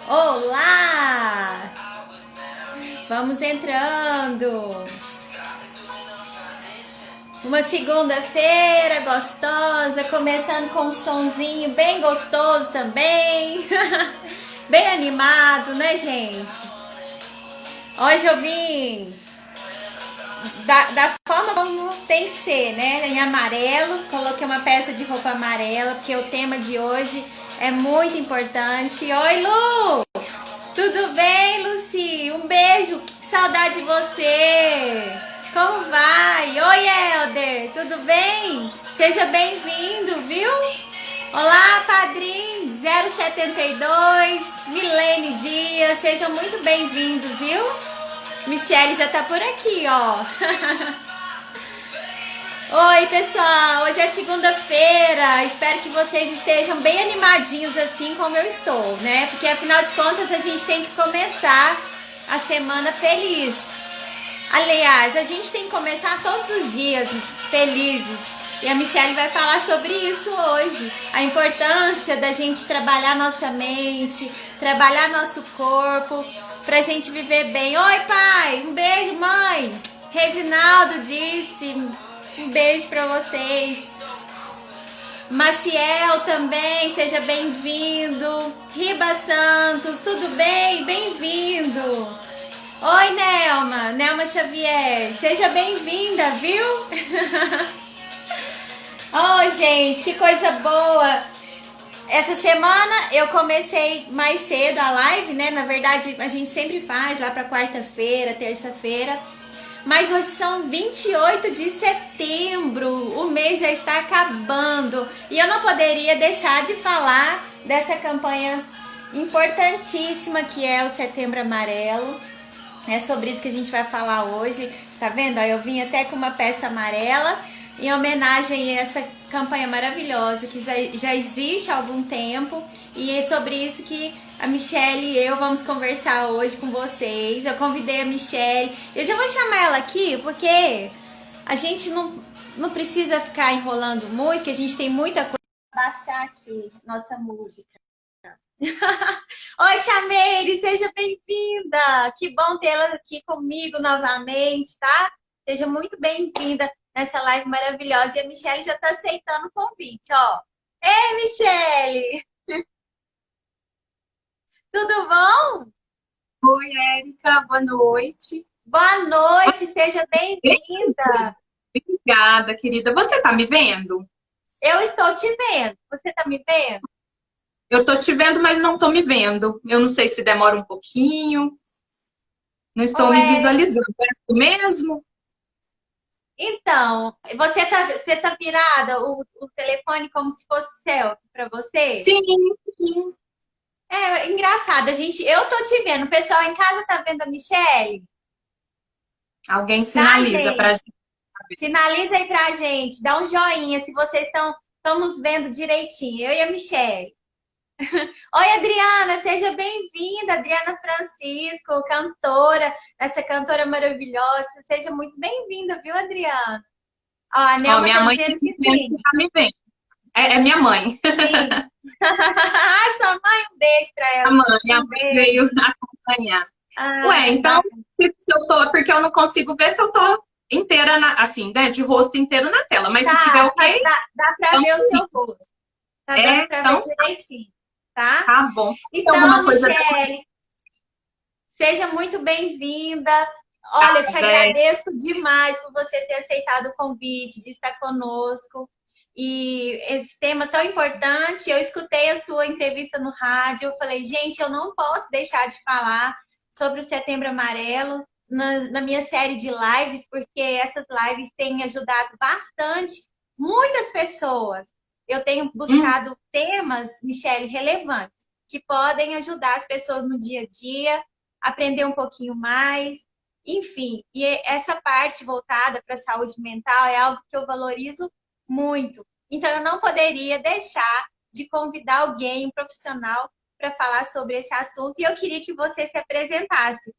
Olá! Vamos entrando. Uma segunda-feira gostosa, começando com um sonzinho bem gostoso também. Bem animado, né, gente? Hoje eu vim da forma como tem que ser, né? Em amarelo, coloquei uma peça de roupa amarela, porque o tema de hoje é muito importante. Oi, Lu! Tudo bem, Luci? Um beijo, que saudade de você! Como vai? Oi, Helder, tudo bem? Seja bem-vindo, viu? Olá, Padrim 072, Milene Dias, sejam muito bem-vindos, viu? Michele já tá por aqui, ó. Oi, pessoal, hoje é segunda-feira, espero que vocês estejam bem animadinhos assim como eu estou, né? Porque afinal de contas a gente tem que começar a semana feliz. Aliás, a gente tem que começar todos os dias felizes. E a Michele vai falar sobre isso hoje. A importância da gente trabalhar nossa mente, trabalhar nosso corpo, pra gente viver bem. Oi, pai! Um beijo, mãe! Reginaldo disse, um beijo pra vocês. Maciel também, seja bem-vindo. Riba Santos, tudo bem? Bem-vindo. Oi, Nelma Xavier, seja bem-vinda, viu? Oh, gente, que coisa boa! Essa semana eu comecei mais cedo a live, né? Na verdade, a gente sempre faz lá para quarta-feira, terça-feira. Mas hoje são 28 de setembro, o mês já está acabando. E eu não poderia deixar de falar dessa campanha importantíssima que é o Setembro Amarelo. É sobre isso que a gente vai falar hoje. Tá vendo? Eu vim até com uma peça amarela em homenagem a essa campanha maravilhosa que já existe há algum tempo. E é sobre isso que a Michele e eu vamos conversar hoje com vocês. Eu convidei a Michele. Eu já vou chamar ela aqui porque a gente não precisa ficar enrolando muito, que a gente tem muita coisa para baixar aqui, nossa música. Oi, Tia Meire, seja bem-vinda! Que bom tê-la aqui comigo novamente, tá? Seja muito bem-vinda nessa live maravilhosa. E a Michele já está aceitando o convite, ó. Ei, Michele! Tudo bom? Oi, Érica, boa noite. Boa noite, seja bem-vinda! Obrigada, querida. Você tá me vendo? Eu estou te vendo. Você tá me vendo? Eu tô te vendo, mas não tô me vendo. Eu não sei se demora um pouquinho. Não estou Ô, me Érica, visualizando. É isso mesmo? então, você tá virada o telefone como se fosse selfie para você? Sim, sim. É engraçado, eu tô te vendo. O pessoal em casa tá vendo a Michele? Alguém Tá, sinaliza pra gente? gente saber. Sinaliza aí pra gente, dá um joinha se vocês estão nos vendo direitinho, eu e a Michele. Oi, Adriana, seja bem-vinda, Adriana Francisco, cantora, essa cantora maravilhosa. Seja muito bem-vinda, viu, Adriana? Ó, a Ó, Nelma minha tá mãe tá dizendo que dizendo sim. que tá me vendo. É minha mãe. Sim. Sua mãe, um beijo pra A ela. mãe, a Um mãe beijo. veio acompanhar. Ah, Ué, que então, bacana. se eu tô, porque eu não consigo ver se eu tô inteira, assim, né, de rosto inteiro na tela. Mas se tiver ok, Dá pra então, ver o seu rosto. Tá dando pra ver então direitinho, tá? tá bom. Tem Então, alguma coisa Michele, seja muito bem-vinda. Olha, eu te da agradeço demais por você ter aceitado o convite de estar conosco. E esse tema tão importante, eu escutei a sua entrevista no rádio, eu falei, gente, eu não posso deixar de falar sobre o Setembro Amarelo na minha série de lives, porque essas lives têm ajudado bastante muitas pessoas. Eu tenho Hum, buscado temas, Michele, relevantes, que podem ajudar as pessoas no dia a dia, aprender um pouquinho mais, enfim. E essa parte voltada para a saúde mental é algo que eu valorizo muito. Então, eu não poderia deixar de convidar alguém, um profissional, para falar sobre esse assunto. E eu queria que você se apresentasse.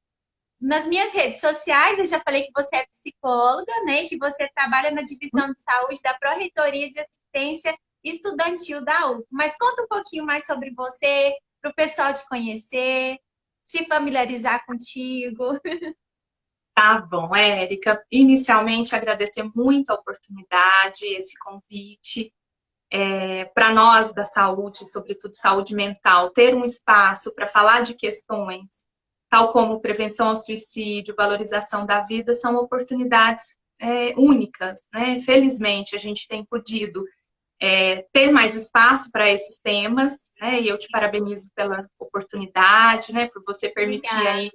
Nas minhas redes sociais, eu já falei que você é psicóloga, né? E que você trabalha na divisão de saúde da Pró-Reitoria de Assistência Estudantil da UF. Mas conta um pouquinho mais sobre você, para o pessoal te conhecer, se familiarizar contigo. Tá bom, Érica. Inicialmente, agradecer muito a oportunidade, esse convite. Para nós da saúde, sobretudo saúde mental, ter um espaço para falar de questões, tal como prevenção ao suicídio, valorização da vida, são oportunidades únicas, né? Felizmente, a gente tem podido ter mais espaço para esses temas, né? E eu te parabenizo pela oportunidade, né? Por você permitir Obrigada. aí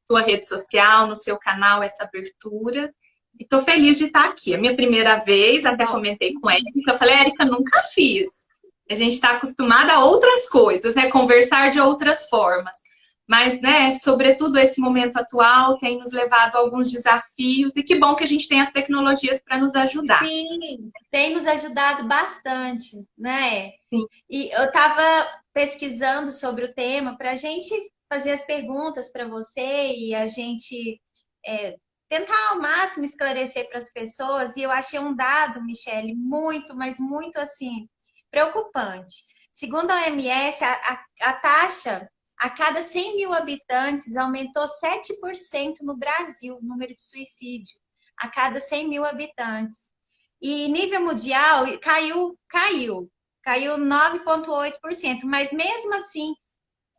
sua rede social, no seu canal, essa abertura. E tô feliz de estar aqui. É a minha primeira vez, até comentei com a Érica. Eu falei, Érica, nunca fiz. A gente está acostumada a outras coisas, né? Conversar de outras formas. Mas, né, sobretudo esse momento atual tem nos levado a alguns desafios e que bom que a gente tem as tecnologias para nos ajudar. Sim, tem nos ajudado bastante, né? Sim. E eu estava pesquisando sobre o tema para a gente fazer as perguntas para você e a gente tentar ao máximo esclarecer para as pessoas. E eu achei um dado, Michele, muito, mas muito assim, preocupante. Segundo a OMS, a taxa a cada 100 mil habitantes aumentou 7% no Brasil, o número de suicídio, a cada 100 mil habitantes. E nível mundial caiu 9,8%, mas mesmo assim,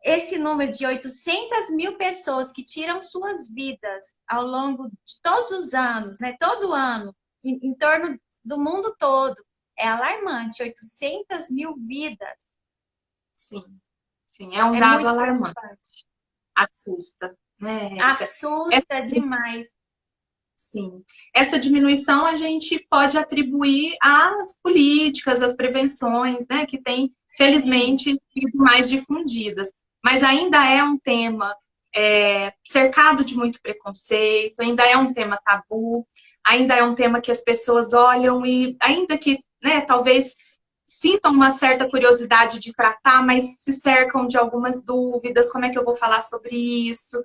esse número de 800 mil pessoas que tiram suas vidas ao longo de todos os anos, né, todo ano, em torno do mundo todo, é alarmante, 800 mil vidas. Sim, sim, é um dado alarmante. Preocupante. Assusta, né, Érica? Assusta demais. Sim. Essa diminuição a gente pode atribuir às políticas, às prevenções, né, que têm, felizmente, sido mais difundidas. Mas ainda é um tema cercado de muito preconceito, ainda é um tema tabu, ainda é um tema que as pessoas olham e, ainda que, né, talvez sintam uma certa curiosidade de tratar, mas se cercam de algumas dúvidas, como é que eu vou falar sobre isso?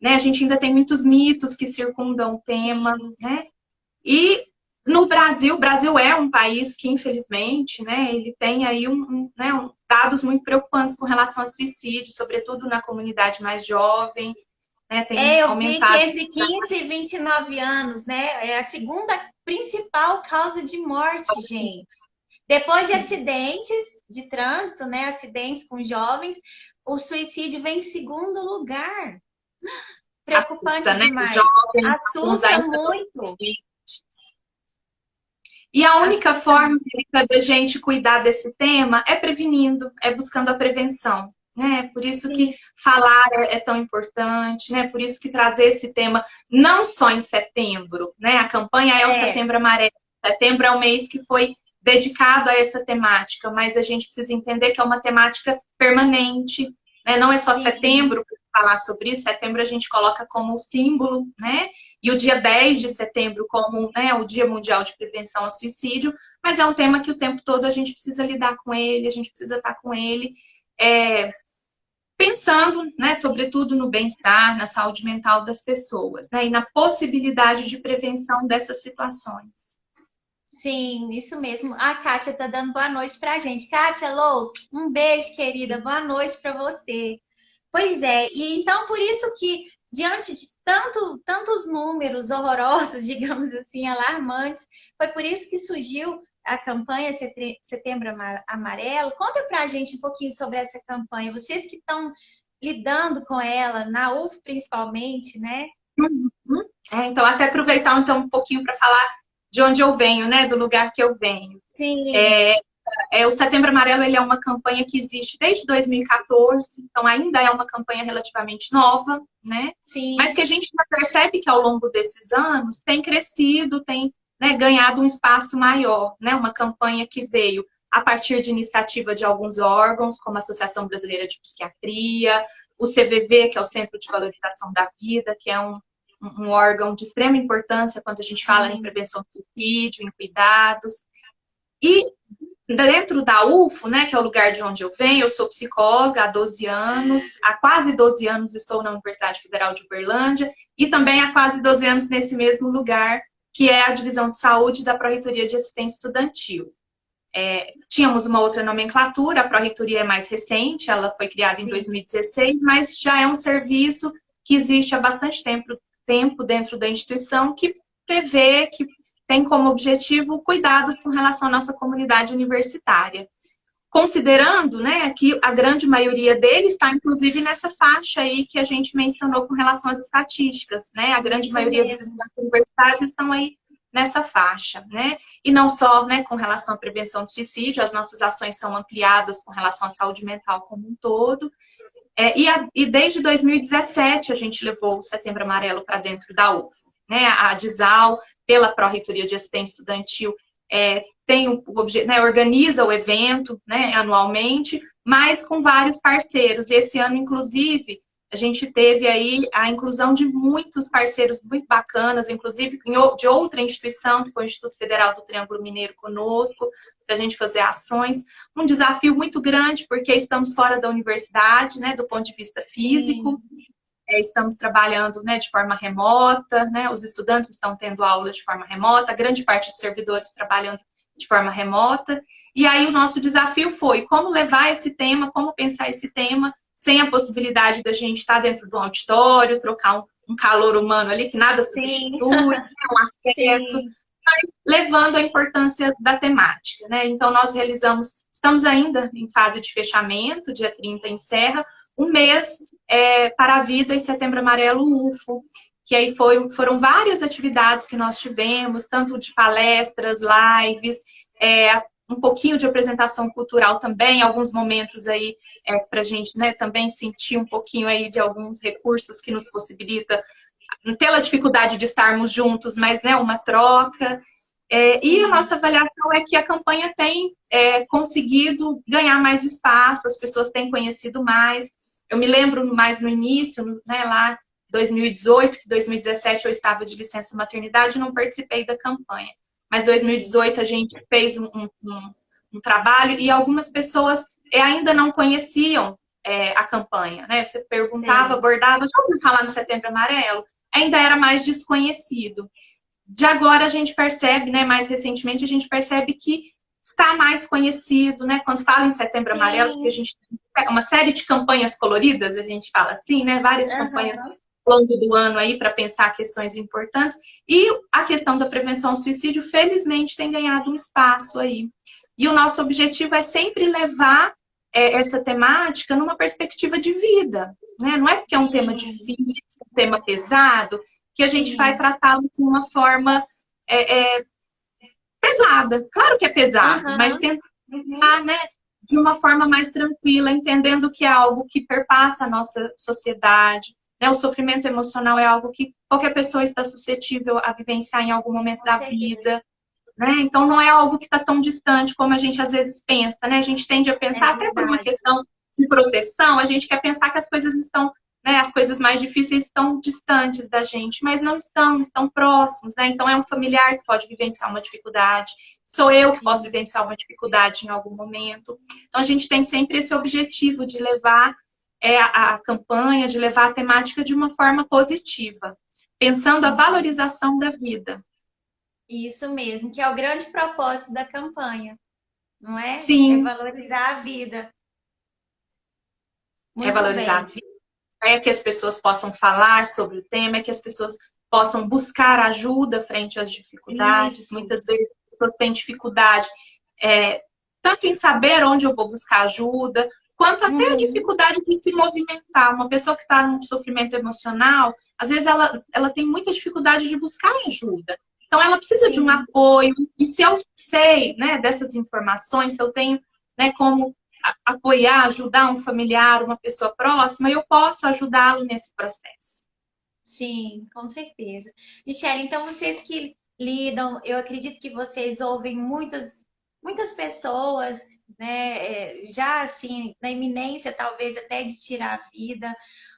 Né? A gente ainda tem muitos mitos que circundam o tema, né? E no Brasil, o Brasil é um país que, infelizmente, né, ele tem aí dados muito preocupantes com relação a suicídio, sobretudo na comunidade mais jovem, né? Tem Eu vi que aumentado. entre 15 e 29 anos, né, é a segunda principal causa de morte, gente. Depois de acidentes de trânsito, né, acidentes com jovens, o suicídio vem em segundo lugar. Preocupante Assusta, né? demais. Jovens, Assusta muito. E a única forma da gente cuidar desse tema é prevenindo, é buscando a prevenção. Né? Por isso que falar é tão importante, né? Por isso que trazer esse tema não só em setembro, né? A campanha é o Setembro Amarelo. Setembro é o mês que foi dedicado a essa temática, mas a gente precisa entender que é uma temática permanente, né? Não é só setembro para falar sobre isso, setembro a gente coloca como símbolo, né? E o dia 10 de setembro como, né, o Dia Mundial de Prevenção ao Suicídio, mas é um tema que o tempo todo a gente precisa lidar com ele, a gente precisa estar com ele, pensando, né, sobretudo no bem-estar, na saúde mental das pessoas, né, e na possibilidade de prevenção dessas situações. Sim, isso mesmo. A Kátia tá dando boa noite pra gente. Kátia, Lou, um beijo, querida. Boa noite para você. Pois é, e então por isso que, diante de tantos números horrorosos, digamos assim, alarmantes, foi por isso que surgiu a campanha Setembro Amarelo. Conta pra gente um pouquinho sobre essa campanha. Vocês que estão lidando com ela, na UF principalmente, né? Então, até aproveitar então, um pouquinho para falar de onde eu venho, né? Do lugar que eu venho. Sim. O Setembro Amarelo ele é uma campanha que existe desde 2014, então ainda é uma campanha relativamente nova, né? Sim. Mas que a gente já percebe que ao longo desses anos tem crescido, tem, né, ganhado um espaço maior, né? Uma campanha que veio a partir de iniciativa de alguns órgãos, como a Associação Brasileira de Psiquiatria, o CVV, que é o Centro de Valorização da Vida, que é um órgão de extrema importância quando a gente fala em prevenção do suicídio, em cuidados. E dentro da UFO, né, que é o lugar de onde eu venho, eu sou psicóloga há 12 anos, há quase 12 anos estou na Universidade Federal de Uberlândia e também há quase 12 anos nesse mesmo lugar, que é a Divisão de Saúde da Pró-Reitoria de Assistência Estudantil. Tínhamos uma outra nomenclatura, a Pró-Reitoria é mais recente, ela foi criada em 2016, mas já é um serviço que existe há bastante tempo dentro da instituição, que prevê, que tem como objetivo cuidados com relação à nossa comunidade universitária. Considerando, né, que a grande maioria deles está, inclusive, nessa faixa aí que a gente mencionou com relação às estatísticas, né? A grande maioria dos estudantes universitários estão aí nessa faixa, né? E não só, né, com relação à prevenção do suicídio, as nossas ações são ampliadas com relação à saúde mental como um todo. E desde 2017 a gente levou o Setembro Amarelo para dentro da UFO, né? A DISAL, pela Pró-Reitoria de Assistência Estudantil, organiza o evento, né, anualmente, mas com vários parceiros. E esse ano, inclusive, a gente teve aí a inclusão de muitos parceiros muito bacanas, inclusive de outra instituição, que foi o Instituto Federal do Triângulo Mineiro conosco, para a gente fazer ações. Um desafio muito grande, porque estamos fora da universidade, né, do ponto de vista físico. Estamos trabalhando, né, de forma remota, né, os estudantes estão tendo aula de forma remota, grande parte dos servidores trabalhando de forma remota. E aí o nosso desafio foi como levar esse tema, como pensar esse tema, sem a possibilidade da gente estar dentro do auditório, trocar um calor humano ali, que nada substitui, um afeto, mas levando a importância da temática, né? Então, nós estamos ainda em fase de fechamento, dia 30 encerra, um mês para a vida e Setembro Amarelo UFO, que aí foram várias atividades que nós tivemos, tanto de palestras, lives, um pouquinho de apresentação cultural também, alguns momentos aí para a gente, né, também sentir um pouquinho aí de alguns recursos que nos possibilita, pela dificuldade de estarmos juntos, mas, né, uma troca. E a nossa avaliação é que a campanha tem conseguido ganhar mais espaço, as pessoas têm conhecido mais. Eu me lembro mais no início, né, lá 2018, que 2017 eu estava de licença maternidade e não participei da campanha. Mas 2018 a gente fez um trabalho e algumas pessoas ainda não conheciam a campanha, né? Você perguntava, abordava, já ouviu falar no Setembro Amarelo? Ainda era mais desconhecido. De agora a gente percebe, né, mais recentemente, a gente percebe que está mais conhecido, né? Quando fala em Setembro Amarelo, porque a gente tem uma série de campanhas coloridas, a gente fala assim, né? Várias campanhas ao longo do ano aí para pensar questões importantes. E a questão da prevenção ao suicídio, felizmente, tem ganhado um espaço aí. E o nosso objetivo é sempre levar essa temática numa perspectiva de vida, né? Não é porque é um tema difícil, um tema pesado, que a gente vai tratá-lo de uma forma pesada. Claro que é pesado, mas tentar, né, de uma forma mais tranquila, entendendo que é algo que perpassa a nossa sociedade. Né? O sofrimento emocional é algo que qualquer pessoa está suscetível a vivenciar em algum momento da vida. Né? Então, não é algo que está tão distante como a gente às vezes pensa. Né? A gente tende a pensar, até por uma questão de proteção, a gente quer pensar que as coisas estão, né, as coisas mais difíceis estão distantes da gente, mas não estão próximos. Né? Então, é um familiar que pode vivenciar uma dificuldade, sou eu que posso vivenciar uma dificuldade em algum momento. Então, a gente tem sempre esse objetivo de levar a campanha, de levar a temática de uma forma positiva, pensando a valorização da vida. Isso mesmo, que é o grande propósito da campanha, não é? Sim. É valorizar a vida. Muito valorizar a vida. Que as pessoas possam falar sobre o tema, que as pessoas possam buscar ajuda frente às dificuldades. Isso. Muitas vezes as pessoas têm dificuldade tanto em saber onde eu vou buscar ajuda, quanto até a dificuldade de se movimentar. Uma pessoa que está num sofrimento emocional, às vezes ela tem muita dificuldade de buscar ajuda. Então, ela precisa de um apoio. E se eu sei, né, dessas informações, se eu tenho, né, como apoiar, ajudar um familiar, uma pessoa próxima, eu posso ajudá-lo nesse processo. Sim, com certeza. Michele, então vocês que lidam, eu acredito que vocês ouvem muitas pessoas, né, já assim, na iminência talvez até de tirar a vida.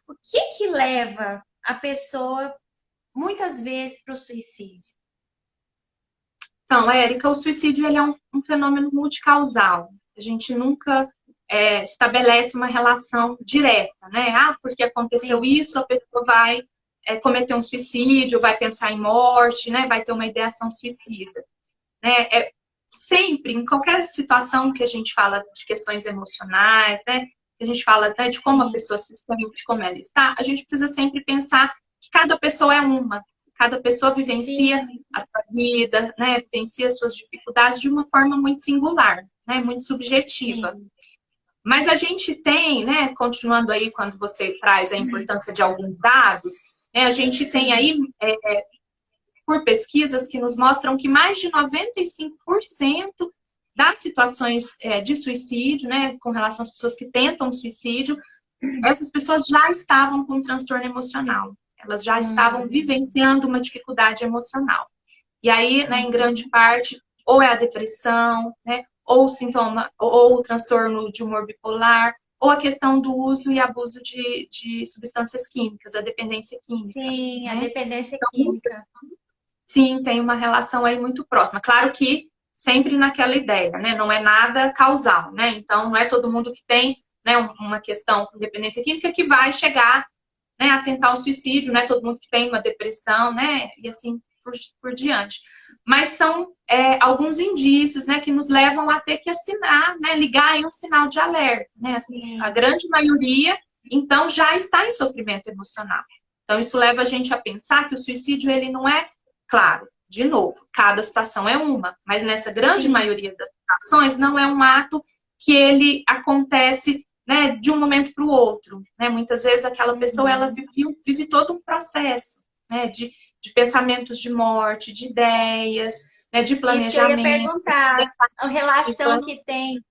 O que leva a pessoa, muitas vezes, para o suicídio? Então, Érica, o suicídio ele é um fenômeno multicausal. A gente nunca estabelece uma relação direta, né? Ah, porque aconteceu isso, a pessoa vai cometer um suicídio, vai pensar em morte, né? Vai ter uma ideação suicida. Né? sempre, em qualquer situação que a gente fala de questões emocionais, né? Que a gente fala, né, de como a pessoa se sente, como ela está, a gente precisa sempre pensar que cada pessoa é uma. Cada pessoa vivencia Sim. a sua vida, né? Vivencia as suas dificuldades de uma forma muito singular, né? Muito subjetiva. Sim. Mas a gente tem, né? Continuando aí quando você traz a importância de alguns dados, né, a gente tem aí por pesquisas que nos mostram que mais de 95% das situações de suicídio, né, com relação às pessoas que tentam suicídio, essas pessoas já estavam com transtorno emocional. Elas já estavam vivenciando uma dificuldade emocional. E aí, né, em grande parte, ou é a depressão, né, ou o sintoma, ou o transtorno de humor bipolar, ou a questão do uso e abuso de substâncias químicas, a dependência química. Sim, a Né? dependência Então, química. sim, tem uma relação aí muito próxima. Claro que sempre naquela ideia, né? Não é nada causal, né? Então, não é todo mundo que tem, né, uma questão com dependência química que vai chegar, né, a tentar o suicídio, né? Todo mundo que tem uma depressão, né? E assim por diante. Mas são alguns indícios, né, que nos levam a ter que assinar, né? Ligar aí um sinal de alerta, né? A Sim. grande maioria, então, já está em sofrimento emocional. Então, isso leva a gente a pensar que o suicídio, ele não é. Claro, de novo, cada situação é uma, mas nessa grande Sim. maioria das situações não é um ato que ele acontece, né, de um momento para o outro. Né? Muitas vezes aquela pessoa ela vive todo um processo, né, de pensamentos de morte, de ideias, né, de Isso que eu ia planejamento. perguntar, a relação Então, que tem. Eu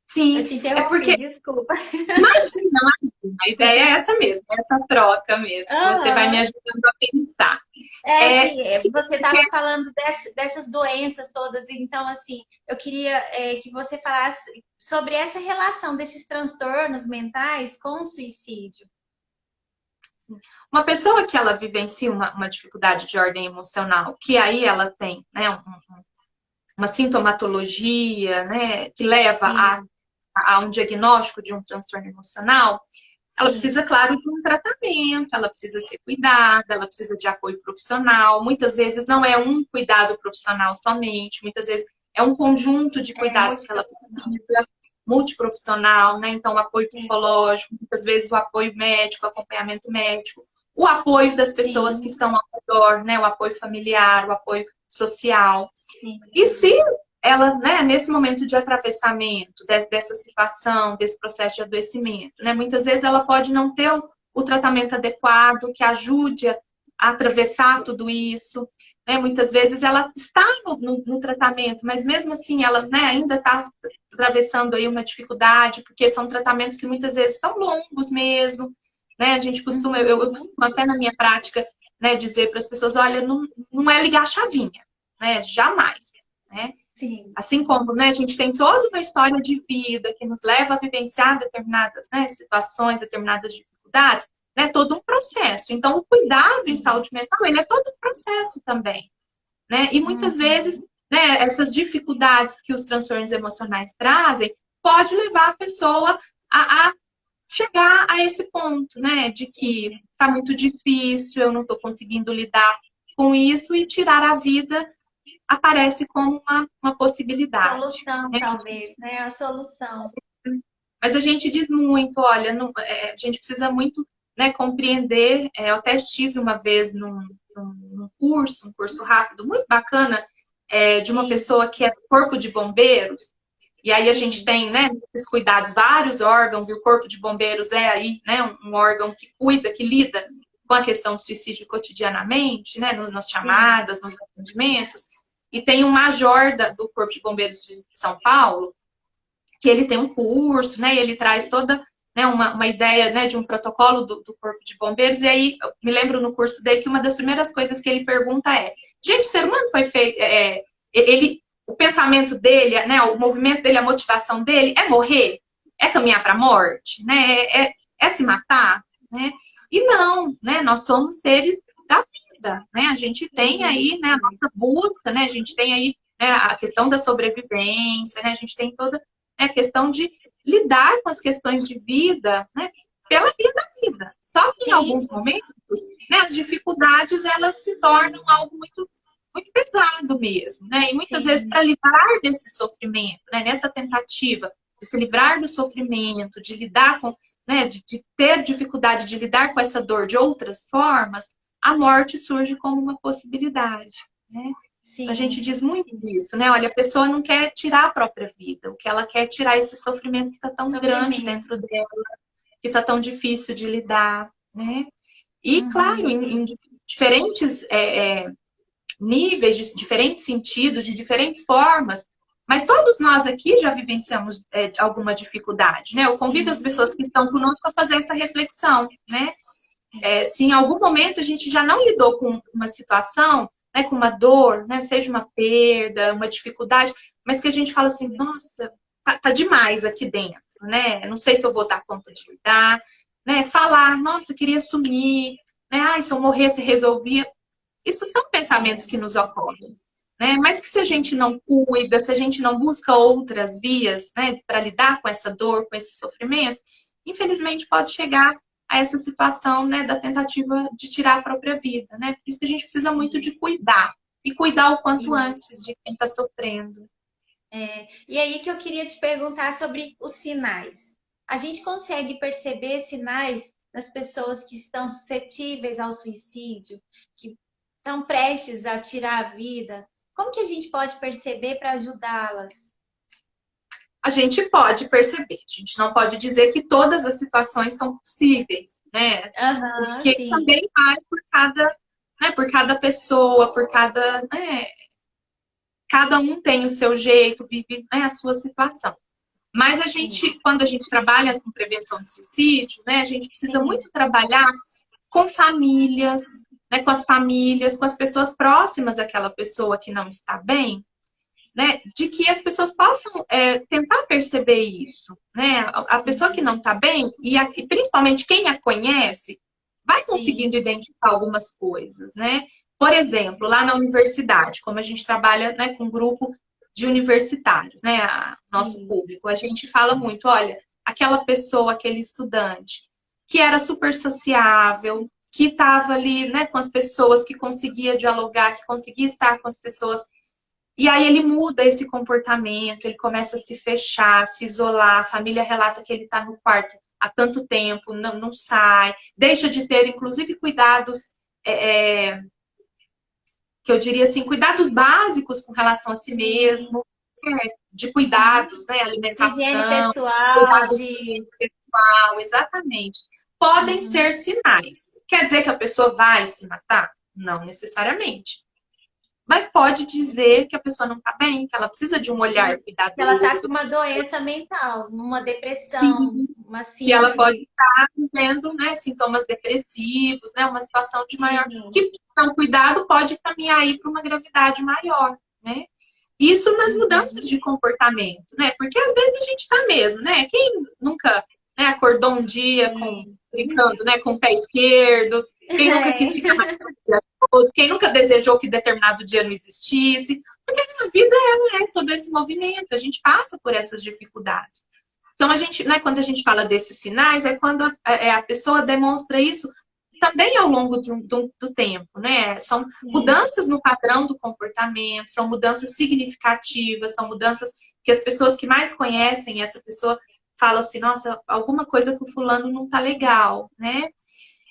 sim, te é interrompi, porque desculpa. imagina, imagina, a ideia é essa mesmo, essa troca mesmo, que você vai me Aham. ajudando a pensar. É que Sim, você porque estava falando dessas doenças todas, então, assim, eu queria que você falasse sobre essa relação desses transtornos mentais com o suicídio. uma pessoa que ela vivencia uma dificuldade de ordem emocional, que aí ela tem, né, uma sintomatologia, né, que leva Sim, a um diagnóstico de um transtorno emocional, ela sim, precisa, claro, de um tratamento, ela precisa ser cuidada, ela precisa de apoio profissional. Muitas vezes não é um cuidado profissional somente, muitas vezes é um conjunto de é cuidados que ela multiprofissional. precisa, multiprofissional, né? Então, o apoio Sim, psicológico, muitas vezes o apoio médico, acompanhamento médico, o apoio das pessoas que sim, estão ao redor, né? O apoio familiar, o apoio social. sim, E se ela, né, nesse momento de atravessamento dessa situação, desse processo de adoecimento, né, muitas vezes ela pode não ter o tratamento adequado que ajude a atravessar tudo isso, né, muitas vezes ela está no tratamento, mas mesmo assim ela, né, ainda está atravessando aí uma dificuldade, porque são tratamentos que muitas vezes são longos mesmo, né, a gente costuma, eu costumo até na minha prática, né, dizer para as pessoas, olha, não é ligar a chavinha, né, jamais. Né? sim, Assim como, né, a gente tem toda uma história de vida que nos leva a vivenciar determinadas, né, situações, determinadas dificuldades, né, todo um processo. Então, o cuidado em sim. saúde mental, ele é todo um processo também, né? E muitas vezes, Uhum. né, essas dificuldades que os transtornos emocionais trazem pode levar a pessoa a chegar a esse ponto, né, de que está muito difícil, eu não estou conseguindo lidar com isso e tirar a vida aparece como uma possibilidade. Solução, Né? talvez, né? A solução. Mas a gente diz muito, olha, a gente precisa muito, né, compreender. Eu até estive uma vez num curso, um curso rápido, muito bacana, de uma Sim, pessoa que é do Corpo de Bombeiros. E aí a gente sim, tem, né, esses cuidados, vários órgãos, e o Corpo de Bombeiros é aí, né, um órgão que cuida, que lida com a questão do suicídio cotidianamente, né, nas sim, chamadas, nos atendimentos. E tem um major do Corpo de Bombeiros de São Paulo, que ele tem um curso, né, e ele traz toda, né, uma ideia, né, de um protocolo do Corpo de Bombeiros. E aí, eu me lembro no curso dele que uma das primeiras coisas que ele pergunta é: gente, o ser humano foi feito. O pensamento dele, né, o movimento dele, a motivação dele é morrer? É caminhar para a morte? Né? É se matar? Né? E não, né? Nós somos seres da vida, né? A gente tem aí, né, a nossa busca, né? A gente tem aí, né, a questão da sobrevivência, né? A gente tem toda, né, a questão de lidar com as questões de vida, né? Pela via da vida. Só que em sim, alguns momentos, né, as dificuldades elas se tornam algo muito muito pesado mesmo, né? E muitas vezes sim. para livrar desse sofrimento, né? Nessa tentativa de se livrar do sofrimento, de lidar com, né? De ter dificuldade de lidar com essa dor de outras formas, a morte surge como uma possibilidade, né? A gente Sim, diz muito sim. isso, né? Olha, a pessoa não quer tirar a própria vida, o que ela quer é tirar esse sofrimento que está tão grande Sofrimento. dentro dela, que está tão difícil de lidar, né? E, claro, Uhum. em diferentes níveis, de diferentes sentidos, de diferentes formas, mas todos nós aqui já vivenciamos alguma dificuldade, né? Eu convido as pessoas Sim, que estão conosco a fazer essa reflexão, né? Se em algum momento a gente já não lidou com uma situação, né, com uma dor, né, seja uma perda, uma dificuldade, mas que a gente fala assim, nossa, tá demais aqui dentro, né? Não sei se eu vou dar conta de lidar, né? Falar, nossa, queria sumir, né? Ai, se eu morresse, resolvia. Isso são pensamentos sim, que nos ocorrem, né? Mas que se a gente não cuida, se a gente não busca outras vias, né, para lidar com essa dor, com esse sofrimento, infelizmente pode chegar a essa situação, né, da tentativa de tirar a própria vida, né? Por isso que a gente precisa muito sim. de cuidar e cuidar o quanto Isso. antes de quem está sofrendo. E aí que eu queria te perguntar sobre os sinais. A gente consegue perceber sinais nas pessoas que estão suscetíveis ao suicídio, que estão prestes a tirar a vida? Como que a gente pode perceber para ajudá-las? A gente pode perceber, a gente não pode dizer que todas as situações são possíveis, né? Aham, Porque sim, também vai por cada pessoa, por cada, né, cada um tem o seu jeito, vive, né, a sua situação. Mas a sim, gente, quando a gente trabalha com prevenção de suicídio, né, a gente precisa sim, muito trabalhar com famílias, né, com as famílias, com as pessoas próximas daquela pessoa que não está bem, né, de que as pessoas possam tentar perceber isso, né? A pessoa que sim, não está bem, e principalmente quem a conhece, vai conseguindo sim, identificar algumas coisas, né? Por exemplo, lá na universidade, como a gente trabalha, né, com um grupo de universitários, né, nosso sim, público, a gente fala muito, olha, aquela pessoa, aquele estudante que era super sociável, que estava ali, né, com as pessoas, que conseguia dialogar, que conseguia estar com as pessoas, e aí ele muda esse comportamento, ele começa a se fechar, se isolar, a família relata que ele está no quarto há tanto tempo, não sai, deixa de ter, inclusive, cuidados, é, é, que eu diria assim, cuidados básicos com relação a si sim. mesmo, de Uhum. cuidados, né, De higiene alimentação, pessoal, cuidados de. pessoal, exatamente. Podem Uhum. ser sinais. Quer dizer que a pessoa vai se matar? Não necessariamente. Mas pode dizer que a pessoa não está bem, que ela precisa de um olhar Que ela está com cuidadoso, uma doença mental, uma sim, depressão, uma que ela pode síndrome. estar vivendo, né, sintomas depressivos, né, uma situação de maior, Sim. que então cuidado pode caminhar aí para uma gravidade maior, né? Isso nas mudanças Uhum. de comportamento, né? Porque às vezes a gente está mesmo, né? Quem nunca, né, acordou um dia com Sim. brincando, né, com o pé esquerdo, quem nunca quis ficar na cama o dia todo, quem nunca desejou que determinado dia não existisse, porque a vida ela é todo esse movimento, a gente passa por essas dificuldades. Então, a gente, né, quando a gente fala desses sinais, é quando a pessoa demonstra isso também ao longo do tempo, né? São Sim. mudanças no padrão do comportamento, são mudanças significativas, são mudanças que as pessoas que mais conhecem essa pessoa falam assim, nossa, alguma coisa com o fulano não tá legal, né?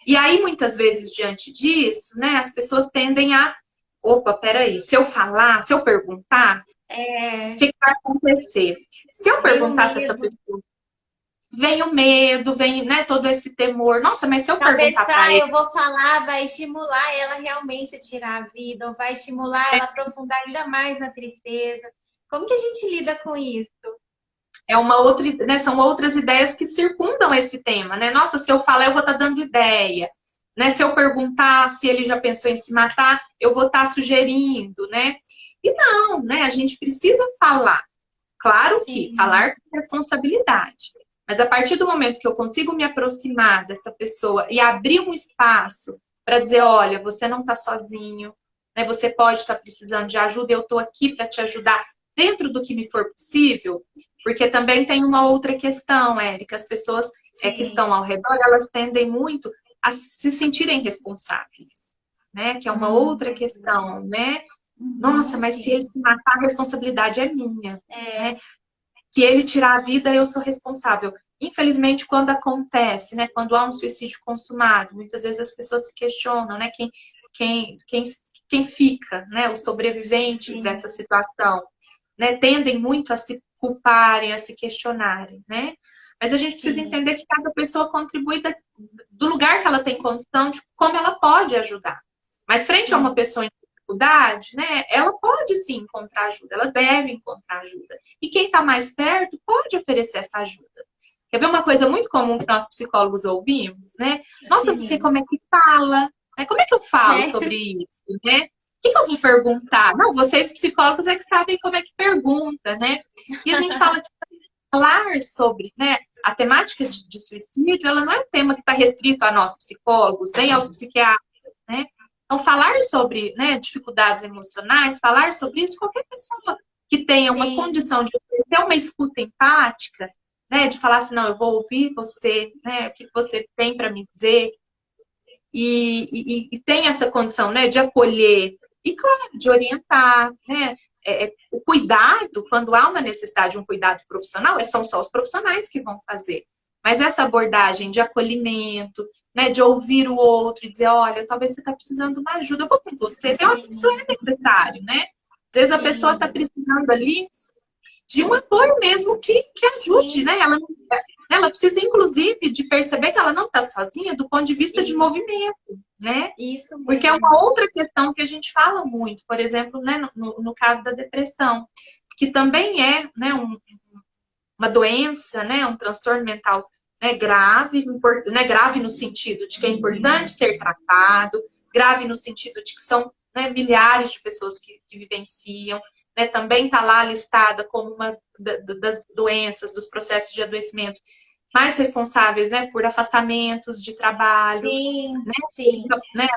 E aí, muitas vezes, diante disso, né, as pessoas tendem a, opa, peraí, se eu falar, se eu perguntar, o É, que vai acontecer? Se eu veio o perguntar se essa medo. pessoa vem o medo, vem, né, todo esse temor. Nossa, mas se eu Talvez, perguntar para ah, ele, eu vou falar, vai estimular ela realmente a tirar a vida, ou vai estimular ela a aprofundar ainda mais na tristeza. Como que a gente lida com isso? é uma outra, né, são outras ideias que circundam esse tema, né? Nossa, se eu falar, eu vou estar dando ideia. Né? Se eu perguntar se ele já pensou em se matar, eu vou estar sugerindo, né? E não, né? A gente precisa falar. Claro que Sim, falar com responsabilidade. Mas a partir do momento que eu consigo me aproximar dessa pessoa e abrir um espaço para dizer, olha, você não está sozinho, né? Você pode estar precisando de ajuda, eu estou aqui para te ajudar dentro do que me for possível, porque também tem uma outra questão, Érica, as pessoas que sim. estão ao redor, elas tendem muito a se sentirem responsáveis, né? Que é uma outra Uhum. questão, né? Nossa, mas se ele sim. se matar, a responsabilidade é minha, É, né? Se ele tirar a vida, eu sou responsável. Infelizmente, quando acontece, né? Quando há um suicídio consumado, muitas vezes as pessoas se questionam, né? Quem, quem, quem fica, né? Os sobreviventes sim, dessa situação, né? Tendem muito a se culparem, a se questionarem, né? Mas a gente precisa sim, entender que cada pessoa contribui do lugar que ela tem condição, de como ela pode ajudar. Mas frente a uma sim, pessoa em dificuldade, né? Ela pode sim encontrar ajuda, ela deve encontrar ajuda. E quem está mais perto pode oferecer essa ajuda. Quer ver uma coisa muito comum que nós psicólogos ouvimos, né? Nossa, eu não sei sim. como é que fala, né? Como é que eu falo É, sobre isso, né? O que eu vou perguntar? Não, vocês psicólogos é que sabem como é que pergunta, né? E a gente fala que falar sobre, né, a temática de suicídio, ela não é um tema que está restrito a nós psicólogos, nem aos psiquiatras, né? Então, falar sobre, né, dificuldades emocionais, falar sobre isso, qualquer pessoa que tenha uma sim, condição de oferecer uma escuta empática, né, de falar assim, não, eu vou ouvir você, né, o que você tem para me dizer, e tem essa condição, né, de acolher e, claro, de orientar, né, o cuidado, quando há uma necessidade de um cuidado profissional, são só os profissionais que vão fazer. Mas essa abordagem de acolhimento, né, de ouvir o outro e dizer, olha, talvez você está precisando de uma ajuda, eu vou com você, tem hora que isso sim, é necessário, né? Às vezes a pessoa está sim, precisando ali de um apoio mesmo que ajude, sim. né? Ela precisa, inclusive, de perceber que ela não está sozinha do ponto de vista de Isso, movimento, né? isso Porque é mesmo. uma outra questão que a gente fala muito, por exemplo, né, no caso da depressão, que também é, né, uma doença, né, um transtorno mental, né, grave, né, grave no sentido de que é importante ser tratado, grave no sentido de que são, né, milhares de pessoas que vivenciam, né, também está lá listada como uma das doenças, dos processos de adoecimento mais responsáveis, né, por afastamentos de trabalho, Sim, né, sim, né,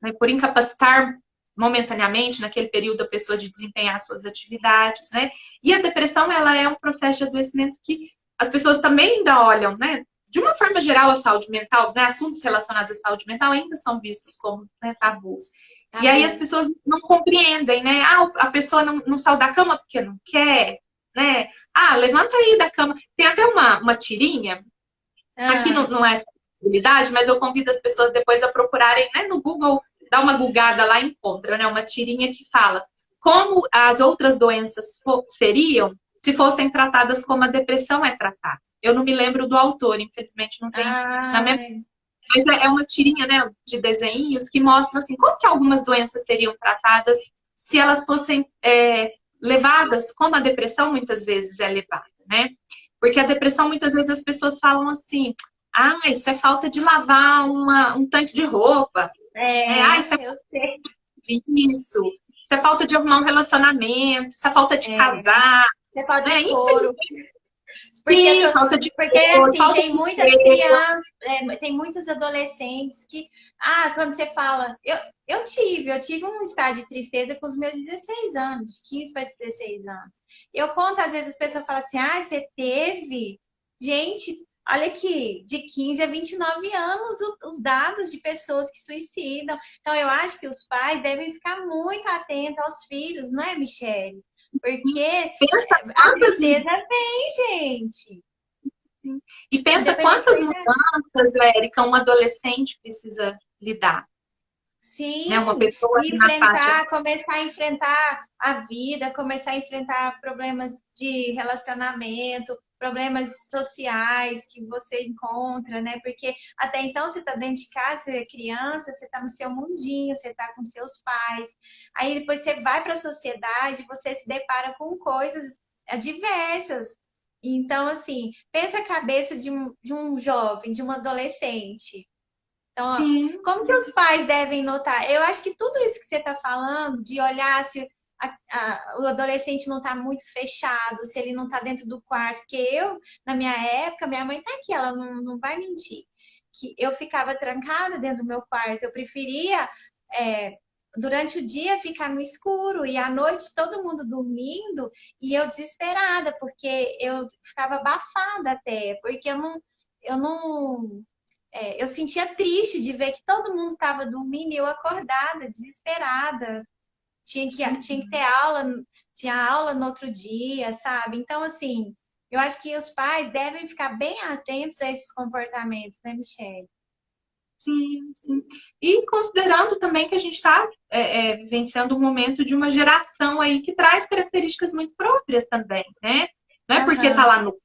né, por incapacitar momentaneamente naquele período a pessoa de desempenhar suas atividades, né? E a depressão, ela é um processo de adoecimento que as pessoas também ainda olham, né? De uma forma geral, a saúde mental, né, assuntos relacionados à saúde mental ainda são vistos como, né, tabus. E aí as tabu. pessoas não compreendem, né? Ah, a pessoa não saiu da cama porque não quer, né? Ah, levanta aí da cama. Tem até uma tirinha, aqui Ah, não é habilidade, mas eu convido as pessoas depois a procurarem, né, no Google, dá uma googada lá e encontra, né, uma tirinha que fala como as outras doenças seriam se fossem tratadas como a depressão é tratada. Eu não me lembro do autor, infelizmente não tem na memória, ai, mas é uma tirinha, né, de desenhos que mostram assim como que algumas doenças seriam tratadas se elas fossem levadas como a depressão muitas vezes é levada, né? Porque a depressão muitas vezes as pessoas falam assim, ah, isso é falta de lavar um tanque de roupa, né? Ah, isso é eu sei. isso é falta de arrumar um relacionamento, isso é falta de É, casar, você fala de né? couro. Infelizmente, Porque, sim, falta de porque cor, assim, falta tem de muitas emprego. crianças, tem muitos adolescentes que, quando você fala, eu tive um estado de tristeza com os meus 16 anos, 15 para 16 anos. Eu conto, às vezes as pessoas falam assim, você teve? Gente, olha aqui, de 15 a 29 anos, os dados de pessoas que suicidam. Então, eu acho que os pais devem ficar muito atentos aos filhos, não é, Michele? Porque Pensa a quantas tristeza vem, gente. e pensa Independente quantas da idade. mudanças, Érica, um adolescente precisa lidar, né? Uma Sim, pessoa e na faixa. começar a enfrentar a vida, começar a enfrentar problemas de relacionamento, problemas sociais que você encontra, né? Porque até então você está dentro de casa, você é criança, você está no seu mundinho, você está com seus pais. Aí depois você vai para a sociedade, você se depara com coisas diversas. Então, assim, pensa a cabeça de um jovem, de um adolescente. Então, ó, Sim, como que os pais devem notar? Eu acho que tudo isso que você está falando, de olhar se o adolescente não está muito fechado, se ele não está dentro do quarto, porque na minha época, minha mãe está aqui, ela não vai mentir, que eu ficava trancada dentro do meu quarto, eu preferia, é, durante o dia, ficar no escuro, e à noite todo mundo dormindo, e eu desesperada, porque eu ficava abafada até, porque eu sentia triste de ver que todo mundo estava dormindo e eu acordada, desesperada. tinha que ter aula, tinha aula no outro dia, sabe? Então, assim, eu acho que os pais devem ficar bem atentos a esses comportamentos, né, Michelle? Sim, sim. E considerando também que a gente está vivenciando um momento de uma geração aí que traz características muito próprias também, né? Não é porque está Aham. lá no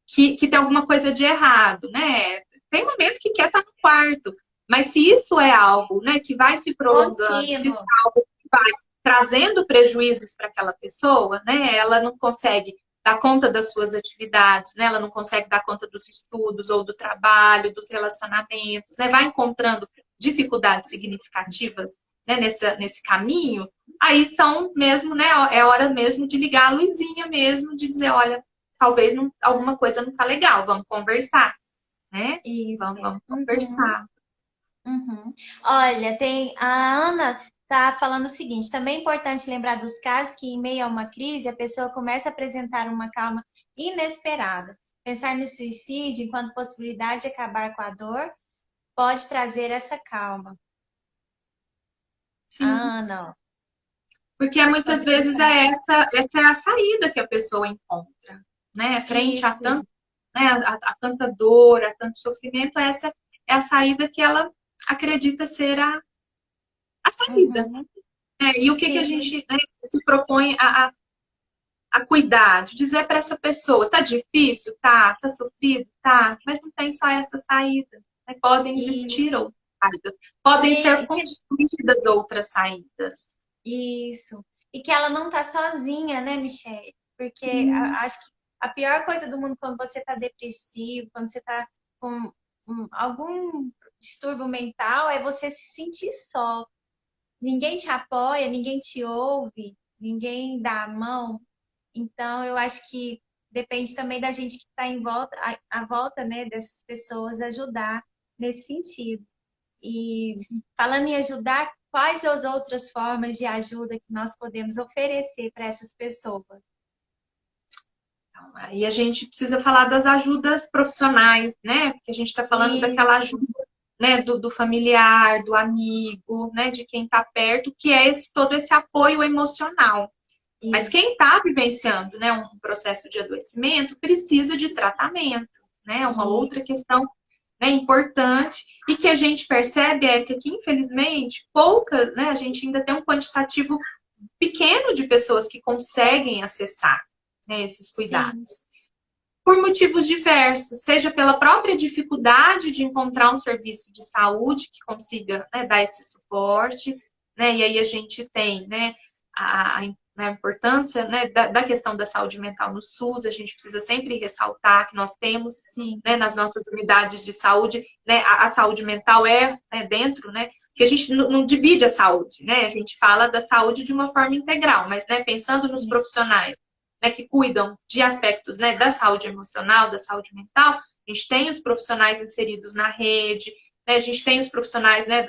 que tem alguma coisa de errado, né? Tem momento que quer estar no quarto, mas se isso é algo, né, que vai se prolongando, se isso Contínuo. é algo que vai trazendo prejuízos para aquela pessoa, né? Ela não consegue dar conta das suas atividades, né? Ela não consegue dar conta dos estudos ou do trabalho, dos relacionamentos, né? Vai encontrando dificuldades significativas, né, nesse caminho. Aí são mesmo, né? É hora mesmo de ligar a luzinha mesmo, de dizer, olha, talvez não, alguma coisa não tá legal, vamos conversar, né? Isso. Vamos Uhum. conversar. Uhum. Olha, tem a Ana tá falando o seguinte: também é importante lembrar dos casos que, em meio a uma crise, a pessoa começa a apresentar uma calma inesperada. Pensar no suicídio enquanto possibilidade de acabar com a dor pode trazer essa calma. A Sim, Ana, ó, porque muitas pode vezes pensar. essa é a saída que a pessoa encontra, né? Frente a Isso. tanto, né, a tanta dor, a tanto sofrimento, essa é a saída que ela acredita ser a saída. Uhum. Né? E o que a Sim, gente, né, se propõe a cuidar, de dizer para essa pessoa, tá difícil, tá sofrido, tá, mas não tem só essa saída, né? Podem existir isso. outras saídas, podem ser Tem, construídas outras saídas. isso. E que ela não tá sozinha, né, Michelle? Porque Sim, acho que a pior coisa do mundo quando você tá depressivo, quando você tá com algum distúrbio mental, é você se sentir só. Ninguém te apoia, ninguém te ouve, ninguém dá a mão. Então, eu acho que depende também da gente que está em volta, à volta, né, dessas pessoas ajudar nesse sentido. E sim. falando em ajudar, quais as outras formas de ajuda que nós podemos oferecer para essas pessoas? Aí a gente precisa falar das ajudas profissionais, né? Porque a gente está falando E, daquela ajuda, né, do familiar, do amigo, né, de quem está perto, que é todo esse apoio emocional. Mas e quem está vivenciando, né, um processo de adoecimento precisa de tratamento, né? Uma E outra questão, né, importante e que a gente percebe é que aqui, infelizmente, poucas, né, a gente ainda tem um quantitativo pequeno de pessoas que conseguem acessar, né, esses sim, cuidados. Por motivos diversos, seja pela própria dificuldade de encontrar um serviço de saúde que consiga, né, dar esse suporte, né, e aí a gente tem, né, a importância, né, da questão da saúde mental no SUS, a gente precisa sempre ressaltar que nós temos, sim, né, nas nossas unidades de saúde, né, a saúde mental né, dentro, né, que a gente não divide a saúde, né, a gente fala da saúde de uma forma integral, mas, né, pensando nos sim, profissionais, né, que cuidam de aspectos, né, da saúde emocional, da saúde mental, a gente tem os profissionais inseridos na rede, né, a gente tem os profissionais, né,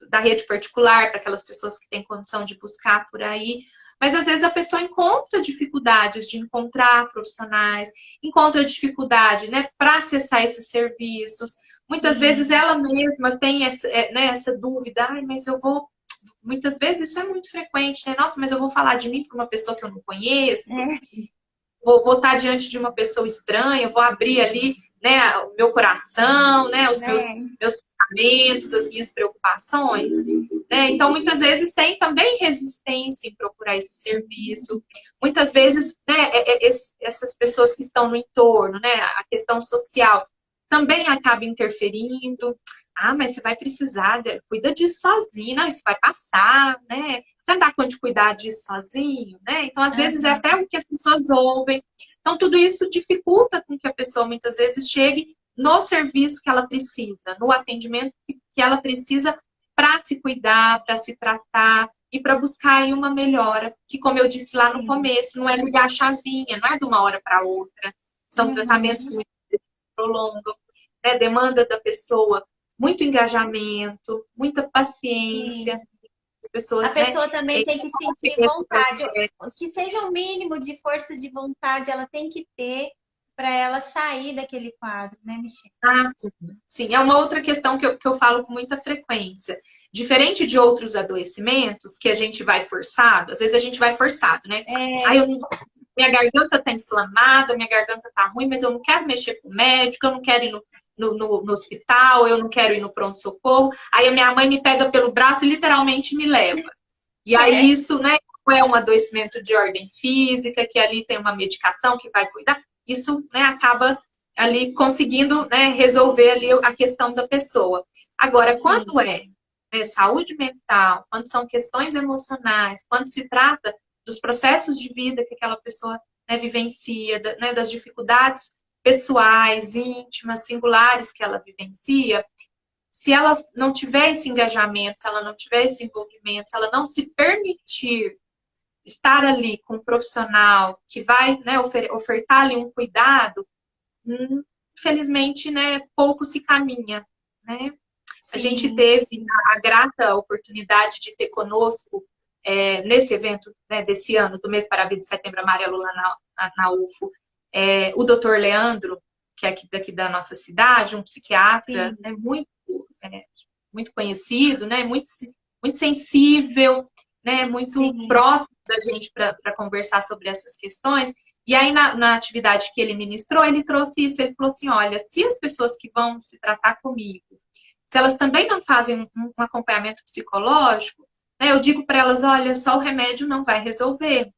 da rede particular, para aquelas pessoas que têm condição de buscar por aí. Mas às vezes a pessoa encontra dificuldades de encontrar profissionais, encontra dificuldade, né, para acessar esses serviços. Muitas vezes sim. ela mesma tem né, essa dúvida, ai, mas eu vou. Muitas vezes isso é muito frequente, né? Nossa, mas eu vou falar de mim para uma pessoa que eu não conheço, É, vou estar diante de uma pessoa estranha, vou abrir ali, né, o meu coração, né, os é, meus pensamentos, as minhas preocupações, né? Então, muitas vezes tem também resistência em procurar esse serviço. Muitas vezes, né, essas pessoas que estão no entorno, né, a questão social também acaba interferindo. Ah, mas você vai precisar, cuida disso sozinho, não, isso vai passar, né? Você não dá conta de cuidar disso sozinho, né? Então, às vezes, é aham, até o que as pessoas ouvem. Então, tudo isso dificulta com que a pessoa, muitas vezes, chegue no serviço que ela precisa, no atendimento que ela precisa para se cuidar, para se tratar e para buscar aí uma melhora, que, como eu disse lá no sim. começo, não é ligar a chavinha, não é de uma hora para outra. São tratamentos que Uhum, muitas vezes prolongam, né? Demanda da pessoa muito engajamento, muita paciência, sim. as A pessoas, né, pessoa também tem que sentir esse vontade, processo. que seja o mínimo de força de vontade, ela tem que ter para ela sair daquele quadro, né, Michelle? Ah, sim. Sim, é uma outra questão que eu falo com muita frequência. Diferente de outros adoecimentos que a gente vai forçado, às vezes a gente vai forçado, né? Ah, É, eu não, minha garganta tá inflamada, minha garganta tá ruim, mas eu não quero mexer com o médico, eu não quero ir no hospital, eu não quero ir no pronto-socorro. Aí a minha mãe me pega pelo braço e literalmente me leva. E aí é, isso, né, não é um adoecimento de ordem física, que ali tem uma medicação que vai cuidar. Isso, né, acaba ali conseguindo, né, resolver ali a questão da pessoa. Agora, sim, quando é, né, saúde mental, quando são questões emocionais, quando se trata dos processos de vida que aquela pessoa, né, vivencia, né, das dificuldades pessoais, íntimas, singulares que ela vivencia, se ela não tiver esse engajamento, se ela não tiver esse envolvimento, se ela não se permitir estar ali com um profissional que vai, né, ofertar ali um cuidado, infelizmente, né, pouco se caminha, né? A gente sim, teve sim. a grata oportunidade de ter conosco, nesse evento, né, desse ano, do mês para a vida de Setembro Amarelo lá na UFO, o doutor Leandro, que é aqui, daqui da nossa cidade, um psiquiatra, Sim, né, é, muito conhecido, né, muito sensível, né, muito sim, próximo da gente para conversar sobre essas questões. E aí, na atividade que ele ministrou, ele trouxe isso. Ele falou assim: olha, se as pessoas que vão se tratar comigo, se elas também não fazem um acompanhamento psicológico, né, eu digo para elas: olha, só o remédio não vai resolver,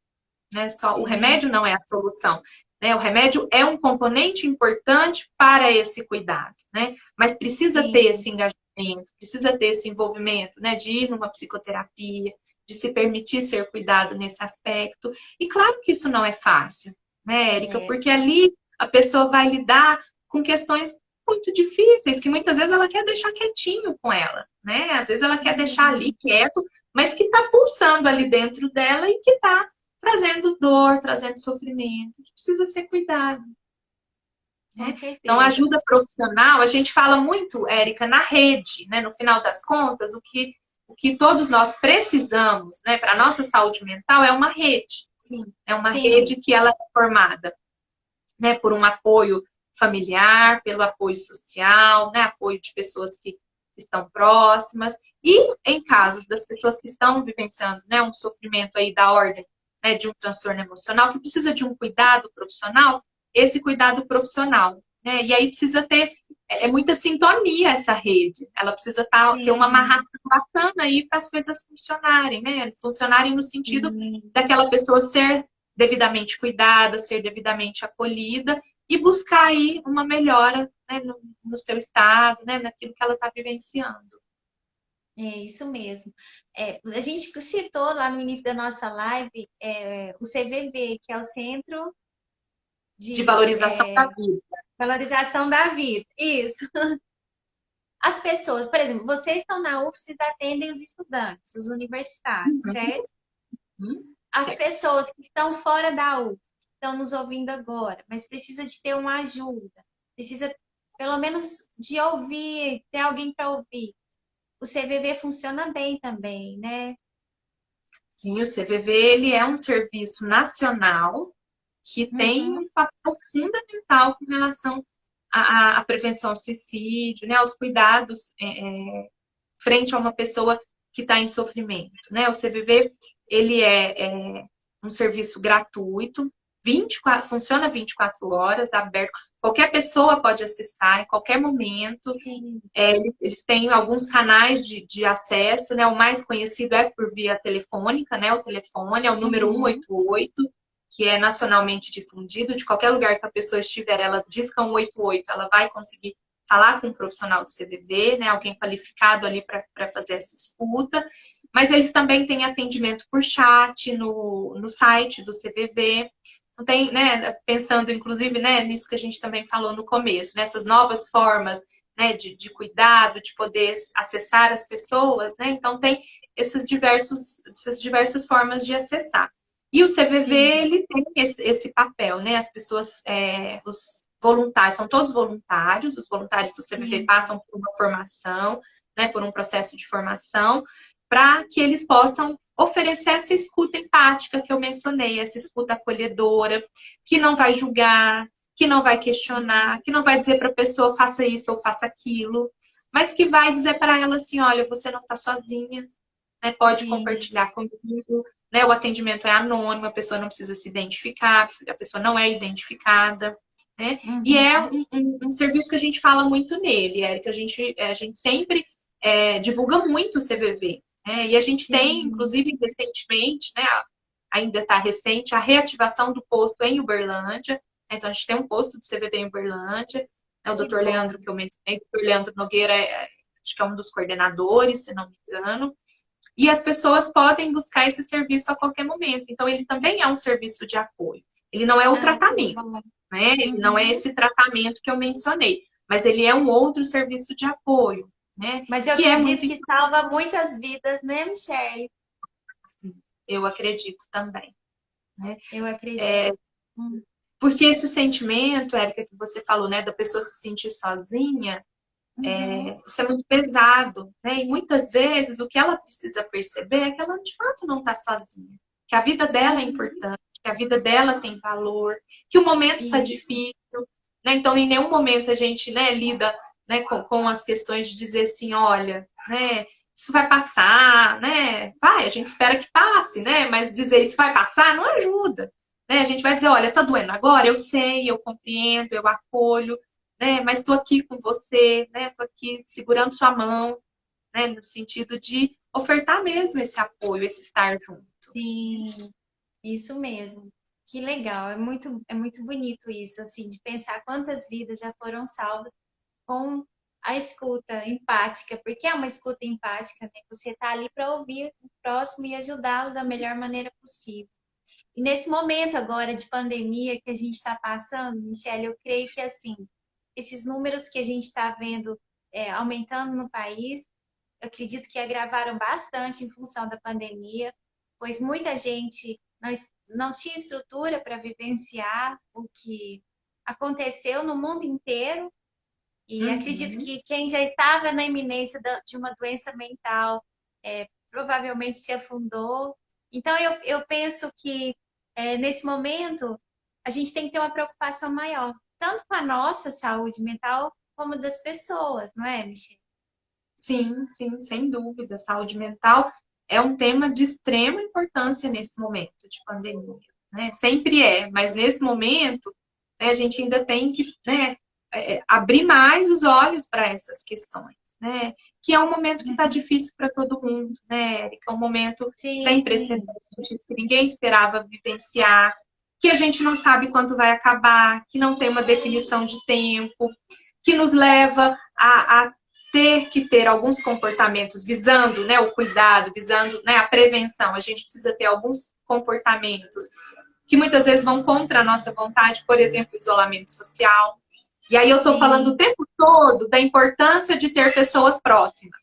né? Só o sim, remédio não é a solução. Né? O remédio é um componente importante para esse cuidado, né? Mas precisa ter sim, esse engajamento, precisa ter esse envolvimento, né? De ir numa psicoterapia, de se permitir ser cuidado nesse aspecto. E claro que isso não é fácil, né, Érica? é, Porque ali a pessoa vai lidar com questões muito difíceis, que muitas vezes ela quer deixar quietinho com ela, né? Às vezes ela quer deixar ali sim, quieto, mas que está pulsando ali dentro dela e que está trazendo dor, trazendo sofrimento, que precisa ser cuidado. com Né? Então, a certeza. ajuda profissional, a gente fala muito, Érica, na rede, né? No final das contas, o que todos nós precisamos, né, para a nossa saúde mental é uma rede. Sim, É uma sim, rede que ela é formada, né, por um apoio familiar, pelo apoio social, né, apoio de pessoas que estão próximas, e em casos das pessoas que estão vivenciando, né, um sofrimento aí da ordem, né, de um transtorno emocional, que precisa de um cuidado profissional, esse cuidado profissional, né, e aí precisa ter muita sintonia essa rede, ela precisa ter uma sim, amarração bacana aí para as coisas funcionarem, né, funcionarem no sentido sim. daquela pessoa ser devidamente cuidada, ser devidamente acolhida e buscar aí uma melhora, né, no seu estado, né, naquilo que ela está vivenciando. É isso mesmo. A gente citou lá no início da nossa live o CVV, que é o Centro De de valorização da vida. Valorização da Vida. Isso. As pessoas, por exemplo, vocês estão na UFSC e atendem os estudantes, os universitários, certo? As Certo. pessoas que estão fora da UFSC, que estão nos ouvindo agora, mas precisa de ter uma ajuda, precisa pelo menos de ouvir, ter alguém para ouvir. O CVV funciona bem também, né? Sim, o CVV ele é um serviço nacional que tem Uhum. um papel fundamental com relação à prevenção ao suicídio, né, aos cuidados frente a uma pessoa que está em sofrimento, né? O CVV ele é um serviço gratuito, 24, funciona 24 horas, aberto. Qualquer pessoa pode acessar em qualquer momento. Sim. Eles têm alguns canais de acesso, né? O mais conhecido é por via telefônica, né? O telefone é o número Uhum. 188, que é nacionalmente difundido. De qualquer lugar que a pessoa estiver, ela disca 188, ela vai conseguir falar com um profissional do CVV, né? Alguém qualificado ali para fazer essa escuta. Mas eles também têm atendimento por chat no site do CVV. Então, tem, né, pensando inclusive, né, nisso que a gente também falou no começo, nessas novas formas, né, de cuidado, de poder acessar as pessoas, né? Então tem essas diversas formas de acessar. E o CVV, Sim. ele tem esse papel, né? As pessoas, os voluntários, são todos voluntários, os voluntários do CVV Sim. passam por uma formação, né, por um processo de formação, para que eles possam oferecer essa escuta empática que eu mencionei, essa escuta acolhedora, que não vai julgar, que não vai questionar, que não vai dizer para a pessoa faça isso ou faça aquilo, mas que vai dizer para ela assim, olha, você não está sozinha, né? Pode Sim. compartilhar comigo, né? O atendimento é anônimo, a pessoa não precisa se identificar, a pessoa não é identificada, né? E é Uhum. um serviço que a gente fala muito nele, Érica, a gente sempre divulga muito o CVV, né? E a gente tem, Sim. inclusive, recentemente, né? Ainda está recente, a reativação do posto em Uberlândia. Então, a gente tem um posto do CVV em Uberlândia, né? O Que doutor bom. Leandro, que eu mencionei, o doutor Leandro Nogueira, acho que é um dos coordenadores, se não me engano. E as pessoas podem buscar esse serviço a qualquer momento. Então, ele também é um serviço de apoio. Ele não é o Ah, que tratamento, bom. né? Ele não é Uhum. esse tratamento que eu mencionei, mas ele é um outro serviço de apoio, né? Mas eu Que é muito acredito que importante, salva muitas vidas, né, Michelle? eu acredito também, né? Eu acredito. Hum. Porque esse sentimento, Érica, que você falou, né, da pessoa se sentir sozinha, Uhum. isso é muito pesado, né? E muitas vezes o que ela precisa perceber é que ela de fato não está sozinha, que a vida dela é Uhum. importante, que a vida dela tem valor, que o momento está Isso. difícil, né? Então, em nenhum momento a gente, né, lida, né, com as questões de dizer assim, olha, né, isso vai passar, né? Vai, a gente espera que passe, né? Mas dizer isso vai passar não ajuda, né? A gente vai dizer, olha, tá doendo agora, eu sei, eu compreendo, eu acolho, né? Mas estou aqui com você, né? Estou aqui segurando sua mão, né? No sentido de ofertar mesmo esse apoio, esse estar junto. Sim, isso mesmo. Que legal. É muito bonito isso, assim, de pensar quantas vidas já foram salvas com a escuta empática, porque é uma escuta empática, né? Você está ali para ouvir o próximo e ajudá-lo da melhor maneira possível. E nesse momento agora de pandemia que a gente está passando, Michelle, eu creio que assim, esses números que a gente está vendo aumentando no país, eu acredito que agravaram bastante em função da pandemia, pois muita gente não tinha estrutura para vivenciar o que aconteceu no mundo inteiro. E acredito Uhum. que quem já estava na iminência de uma doença mental provavelmente se afundou. Então, eu penso que nesse momento a gente tem que ter uma preocupação maior, tanto com a nossa saúde mental, como das pessoas, não é, Michelle? Sim, sim, sem dúvida. Saúde mental é um tema de extrema importância nesse momento de pandemia, né? Sempre é, mas nesse momento, né, a gente ainda tem que, né, abrir mais os olhos para essas questões, né? Que é um momento que está Uhum. difícil para todo mundo, né, Érica? É um momento sem Sim, precedentes que ninguém esperava vivenciar, que a gente não sabe quando vai acabar, que não tem uma definição de tempo, que nos leva a ter que ter alguns comportamentos visando, né, o cuidado, visando, né, a prevenção. A gente precisa ter alguns comportamentos que muitas vezes vão contra a nossa vontade, por exemplo, isolamento social. E aí eu estou falando o sim, tempo todo da importância de ter pessoas próximas.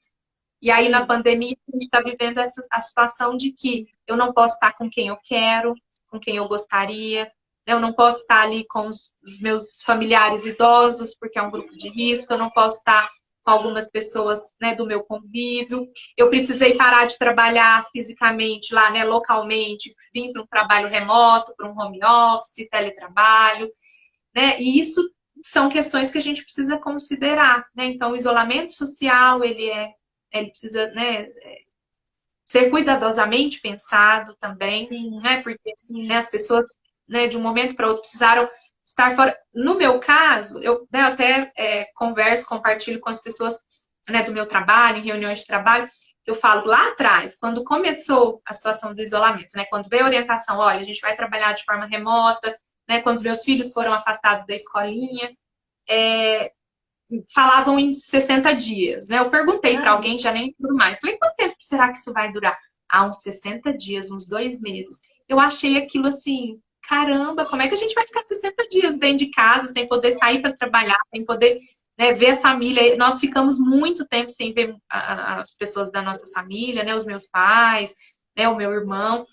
E aí na isso. pandemia a gente está vivendo a situação de que eu não posso estar com quem eu quero, com quem eu gostaria, né? Eu não posso estar ali com os meus familiares idosos, porque é um grupo de risco, eu não posso estar com algumas pessoas, né, do meu convívio. Eu precisei parar de trabalhar fisicamente lá, né, localmente, vim para um trabalho remoto, para um home office, teletrabalho, né? E isso são questões que a gente precisa considerar, né? Então, o isolamento social, ele precisa, né, ser cuidadosamente pensado também, Sim, né? Porque, né, sim. as pessoas, né, de um momento para outro precisaram estar fora. No meu caso, eu, né, até converso, compartilho com as pessoas, né, do meu trabalho, em reuniões de trabalho, eu falo lá atrás, quando começou a situação do isolamento, né, quando veio a orientação, olha, a gente vai trabalhar de forma remota, né, quando os meus filhos foram afastados da escolinha, falavam em 60 dias, né? Eu perguntei para Ah, alguém, já nem lembro mais, falei, quanto tempo será que isso vai durar? Ah, uns 60 dias, uns 2 meses. Eu achei aquilo assim, caramba, como é que a gente vai ficar 60 dias dentro de casa, sem poder sair para trabalhar, sem poder, né, ver a família? Nós ficamos muito tempo sem ver as pessoas da nossa família, né? Os meus pais, né, o meu irmão,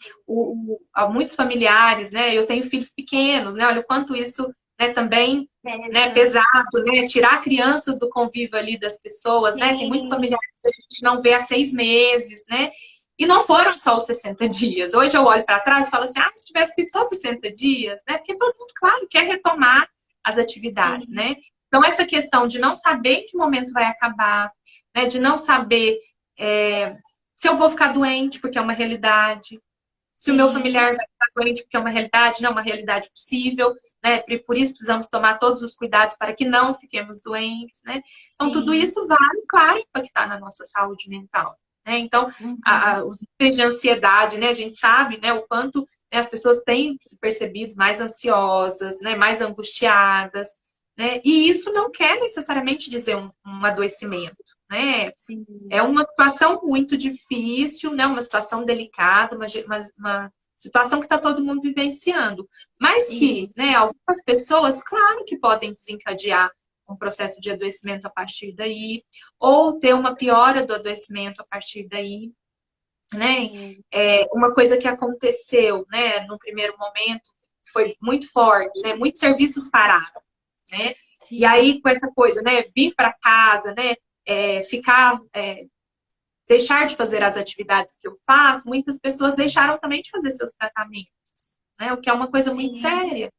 muitos familiares, né? Eu tenho filhos pequenos, né? Olha o quanto isso, né, também, né, pesa. pesado, né? Tirar crianças do convívio ali das pessoas, né? Tem muitos Sim, familiares que a gente não vê há 6 meses, né? E não foram só os 60 dias. Hoje eu olho para trás e falo assim, ah, se tivesse sido só 60 dias, né? Porque todo mundo, claro, quer retomar as atividades, Sim, né? Então, essa questão de não saber em que momento vai acabar, né? De não saber se eu vou ficar doente, porque é uma realidade, se o meu sim, familiar vai ficar doente, porque é uma realidade, não é uma realidade possível, né? Por isso precisamos tomar todos os cuidados para que não fiquemos doentes, né? Então, tudo sim. isso vai, claro, impactar na nossa saúde mental, né? Então, Uhum. os níveis de ansiedade, né? A gente sabe, né, o quanto, né, as pessoas têm se percebido mais ansiosas, né, mais angustiadas, né? E isso não quer necessariamente dizer um adoecimento, né? É Sim, uma situação muito difícil, né? Uma situação delicada, uma situação que está todo mundo vivenciando. Mas que, isso. né, algumas pessoas, claro que podem desencadear um processo de adoecimento a partir daí, ou ter uma piora do adoecimento a partir daí, né? Sim, Uma coisa que aconteceu, né, no primeiro momento, foi muito forte, né? Muitos serviços pararam, né? E sim, aí, com essa coisa, né, vir para casa, né, ficar deixar de fazer as atividades que eu faço, muitas pessoas deixaram também de fazer seus tratamentos, né? O que é uma coisa muito sim, séria,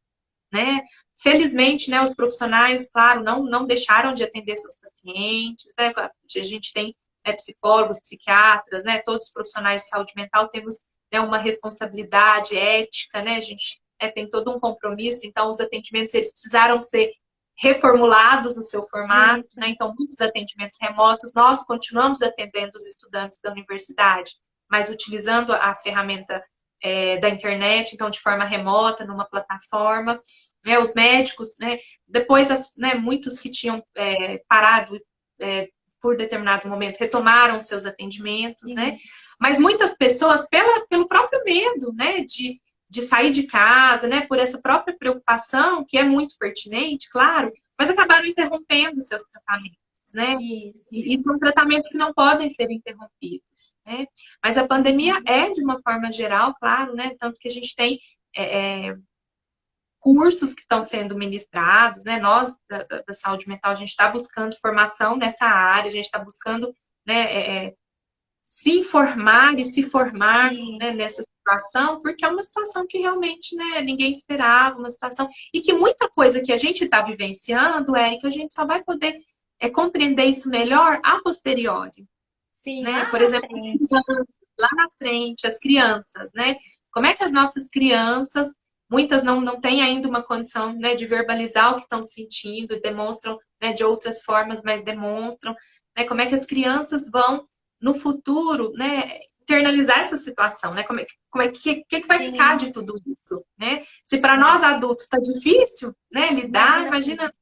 né? Felizmente, né, os profissionais, claro, não deixaram de atender seus pacientes, né? A gente tem, né, psicólogos, psiquiatras, né? Todos os profissionais de saúde mental temos, né, uma responsabilidade ética, né? A gente, tem todo um compromisso, então os atendimentos eles precisaram ser reformulados no seu formato, isso. né? Então, muitos atendimentos remotos, nós continuamos atendendo os estudantes da universidade, mas utilizando a ferramenta da internet, então de forma remota, numa plataforma, né? Os médicos, né? Depois, né, muitos que tinham parado por determinado momento retomaram seus atendimentos, né? Sim, Mas muitas pessoas, pelo próprio medo, né, de sair de casa, né, por essa própria preocupação, que é muito pertinente, claro, mas acabaram interrompendo seus tratamentos, né? isso. E são tratamentos que não podem ser interrompidos, né? Mas a pandemia Uhum. é, de uma forma geral, claro, né? Tanto que a gente tem cursos que estão sendo ministrados, né? Nós, da saúde mental, a gente está buscando formação nessa área, a gente está buscando, né, se informar e se formar, Sim, né, nessa situação, porque é uma situação que realmente, né, ninguém esperava, uma situação, e que muita coisa que a gente está vivenciando é que a gente só vai poder compreender isso melhor a posteriori, sim, né? lá Por na exemplo, frente. lá na frente, as crianças, né? Como é que as nossas crianças, muitas não têm ainda uma condição, né, de verbalizar o que estão sentindo, demonstram, né, de outras formas, mas demonstram, né? Como é que as crianças vão, no futuro, né, internalizar essa situação, né? Que vai ficar Sim, de tudo isso, né? Se para nós é. adultos está difícil, né, lidar, Imagina. imagina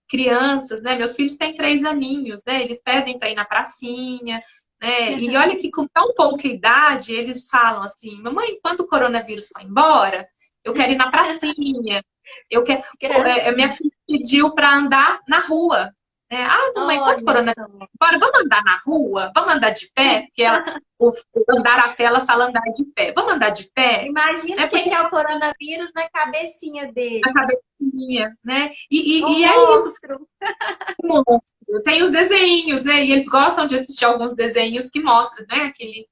crianças, né? Meus filhos têm 3 aninhos, né? Eles pedem para ir na pracinha, né? E olha que com tão pouca idade eles falam assim: mamãe, quando o coronavírus for embora, eu quero ir na pracinha, eu quero. Pô, minha Gracinha. filha pediu para andar na rua. Mamãe, quando o Olha coronavírus só. for embora, vamos andar na rua? Vamos andar de pé? Porque o andar a pé, ela fala andar de pé. Vamos andar de pé? Imagina Né? o que Porque que é o coronavírus na cabecinha a deles. cabecinha, né? Um E é isso, monstro. monstro. Tem os desenhos, né? E eles gostam de assistir alguns desenhos que mostram, aquele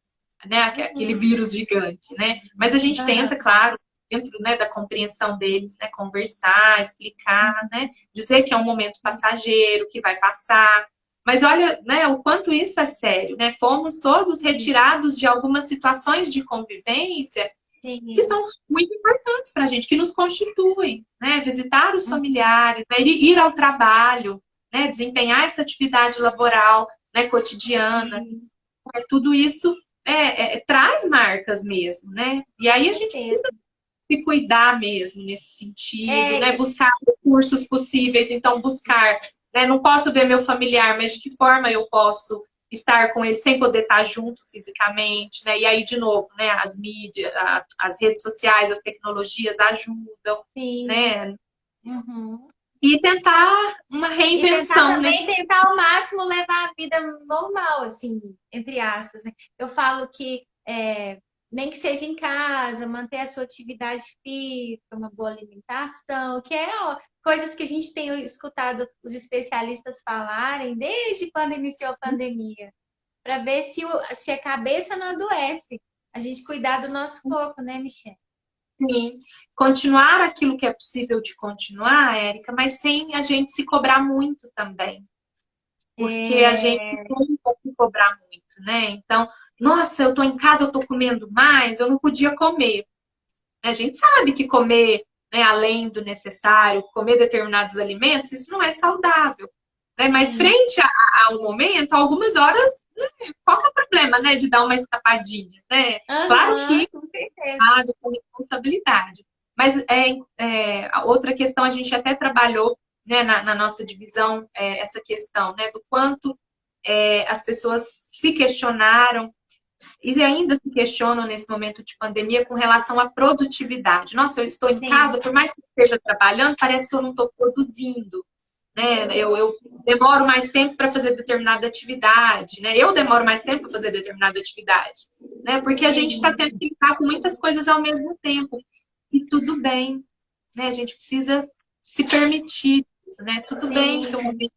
Uhum. vírus gigante, né? Mas a gente tenta, Aham. claro, dentro, né, da compreensão deles, né, conversar, explicar, né? Dizer que é um momento passageiro, que vai passar. Mas olha, né, o quanto isso é sério, né? Fomos todos Sim, retirados de algumas situações de convivência que sim. são muito importantes para a gente, que nos constituem, né? Visitar os Uhum. familiares, né? Ir ao trabalho, né? Desempenhar essa atividade laboral, né? Cotidiana, Sim, tudo isso traz marcas mesmo, né? E com aí a gente certeza. precisa se cuidar mesmo nesse sentido, né? É, Buscar recursos possíveis, então buscar, né? Não posso ver meu familiar, mas de que forma eu posso estar com ele sem poder estar junto fisicamente, né? E aí, de novo, né? As mídias, as redes sociais, as tecnologias ajudam, sim. né? Uhum. E tentar uma E tentar reinvenção, né? também, tentar ao máximo levar a vida normal, assim, entre aspas, né? Eu falo que nem que seja em casa, manter a sua atividade física, uma boa alimentação, que coisas que a gente tem escutado os especialistas falarem desde quando iniciou a pandemia, para ver se a cabeça não adoece. A gente cuidar do nosso corpo, né, Michelle? Sim. Continuar aquilo que é possível de continuar, Érica, mas sem a gente se cobrar muito também. Porque a gente É, tem que cobrar muito, né? Então, nossa, eu tô em casa, eu tô comendo mais, eu não podia comer. A gente sabe que comer, né, além do necessário, comer determinados alimentos, isso não é saudável. Né? Mas sim. frente ao momento, algumas horas, né, qual que é o problema, né, de dar uma escapadinha, né? Claro Aham, que com certeza. com responsabilidade. Mas a outra questão, a gente até trabalhou, né, na nossa divisão, essa questão, né, do quanto as pessoas se questionaram e ainda se questionam nesse momento de pandemia com relação à produtividade. Nossa, eu estou em Sim, casa, por mais que esteja trabalhando, parece que eu não estou produzindo. Né? Eu demoro mais tempo para fazer determinada atividade, né? Eu demoro mais tempo para fazer determinada atividade, né? Porque a gente está tendo sim, que lidar com muitas coisas ao mesmo tempo. E tudo bem, né? A gente precisa se permitir isso, né? Tudo bem que o sim, momento,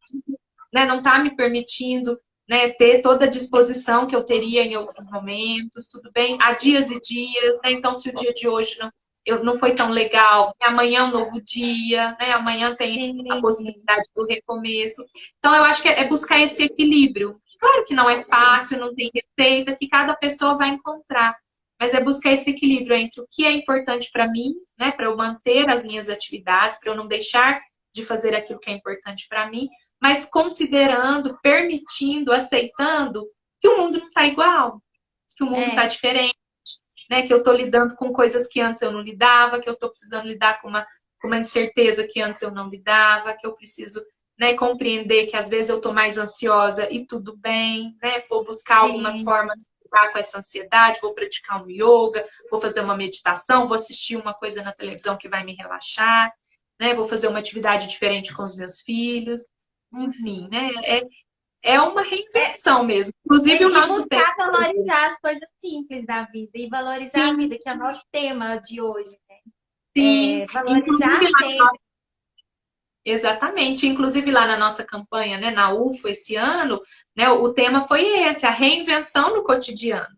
né, não está me permitindo, né, ter toda a disposição que eu teria em outros momentos, tudo bem? Há dias e dias, né? Então, se o dia de hoje não foi tão legal, amanhã é um novo dia, né? Amanhã tem a sim. possibilidade do recomeço. Então, eu acho que é buscar esse equilíbrio. Claro que não é fácil, não tem receita, que cada pessoa vai encontrar. Mas é buscar esse equilíbrio entre o que é importante para mim, né, para eu manter as minhas atividades, para eu não deixar de fazer aquilo que é importante para mim, mas considerando, permitindo, aceitando que o mundo não está igual, que o mundo está É, diferente, né? Que eu estou lidando com coisas que antes eu não lidava, que eu estou precisando lidar com uma incerteza que antes eu não lidava, que eu preciso, né, compreender que às vezes eu estou mais ansiosa e tudo bem, né? Vou buscar algumas sim, formas de lidar com essa ansiedade, vou praticar um yoga, vou fazer uma meditação, vou assistir uma coisa na televisão que vai me relaxar, né? Vou fazer uma atividade diferente com os meus filhos. Enfim, uhum. né? É uma É, reinvenção mesmo. Inclusive o e nosso tema. buscar valorizar as coisas simples da vida e valorizar a Sim, vida, que é o nosso tema de hoje. sim. É valorizar Inclusive sempre. exatamente. Inclusive lá na nossa campanha, né, na UFO esse ano, né, o tema foi esse, a reinvenção no cotidiano.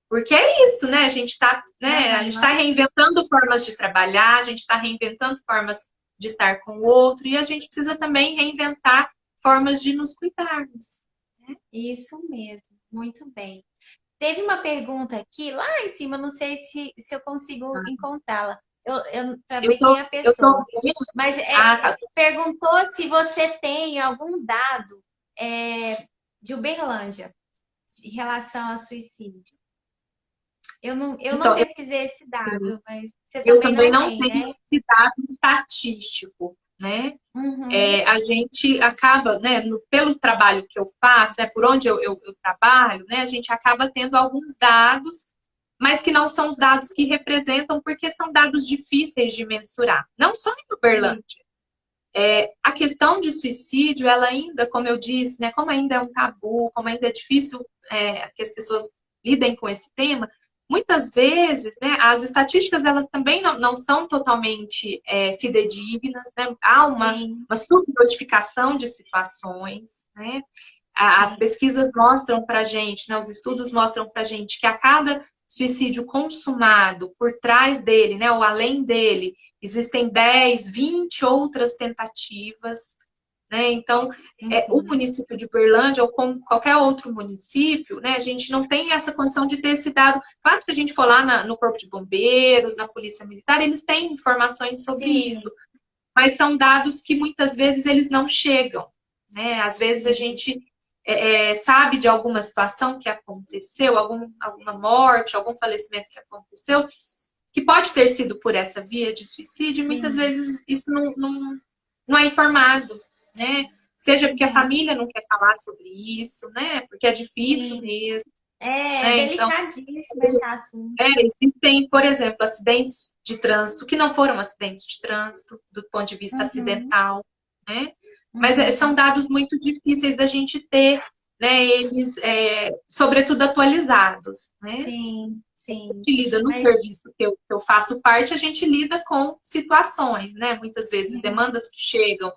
Porque é isso, né? A gente tá Aham. reinventando formas de trabalhar, a gente está reinventando formas de estar com o outro, e a gente precisa também reinventar formas de nos cuidarmos. Né? Isso mesmo, muito bem. Teve uma pergunta aqui, lá em cima, não sei se eu consigo encontrá-la, para ver quem é a Eu tô pessoa. Mas ah, tá. perguntou se você tem algum dado de Uberlândia em relação a suicídio. Eu não Então, pesquisei esse dado, mas você eu também também não não tem, tenho né? esse dado estatístico, né? Uhum, A gente acaba, né, pelo trabalho que eu faço, né, por onde eu trabalho, né, a gente acaba tendo alguns dados, mas que não são os dados que representam, porque são dados difíceis de mensurar. Não só em sim, Uberlândia. A questão de suicídio, ela ainda, como eu disse, né, como ainda é um tabu, como ainda é difícil que as pessoas lidem com esse tema, muitas vezes, né, as estatísticas elas também não são totalmente fidedignas, né? Há sim, uma subnotificação de situações, né? As sim. pesquisas mostram para a gente, né, os estudos mostram para a gente que a cada suicídio consumado, por trás dele, né, ou além dele, existem 10, 20 outras tentativas. Né? Então, o Uhum. município de Uberlândia, ou como qualquer outro município, né, a gente não tem essa condição de ter esse dado. Claro que se a gente for lá no Corpo de Bombeiros, na Polícia Militar, eles têm informações sobre isso, Sim, mas são dados que muitas vezes eles não chegam. Né? Às vezes a sim. gente sabe de alguma situação que aconteceu, alguma morte, algum falecimento que aconteceu, que pode ter sido por essa via de suicídio, e muitas Sim. vezes isso não é informado, né? Seja porque a Uhum. família não quer falar sobre isso, né? Porque é difícil Sim. mesmo, É né? Então, delicadíssimo esse assunto. existem, por exemplo, acidentes de trânsito que não foram acidentes de trânsito do ponto de vista Uhum. acidental, né? Mas são Uhum. dados muito difíceis da gente ter, né? Eles, sobretudo, atualizados, né? Sim, sim. Gente lida no Mas serviço que eu faço parte, a gente lida com situações, né? Muitas vezes, uhum. demandas que chegam,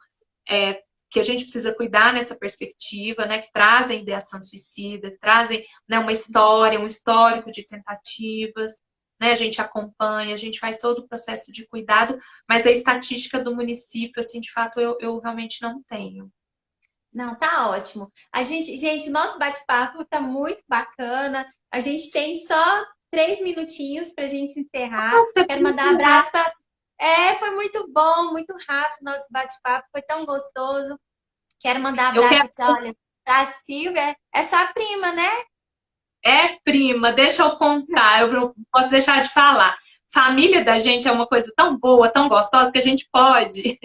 que a gente precisa cuidar nessa perspectiva, né? Que trazem ideação suicida, que trazem, né, uma história, um histórico de tentativas. né? A gente acompanha, a gente faz todo o processo de cuidado, mas a estatística do município, assim, de fato, eu realmente não tenho. Não, tá ótimo. Gente, nosso bate-papo tá muito bacana. A gente tem só 3 minutinhos para a gente encerrar. Nossa, Quero mandar um abraço para. Foi muito bom, muito rápido nosso bate-papo, foi tão gostoso. Quero mandar um eu abraço quero. aqui, olha, para a Silvia, é sua prima, né? É, prima, deixa eu contar, eu não posso deixar de falar. Família da gente é uma coisa tão boa, tão gostosa, que a gente pode.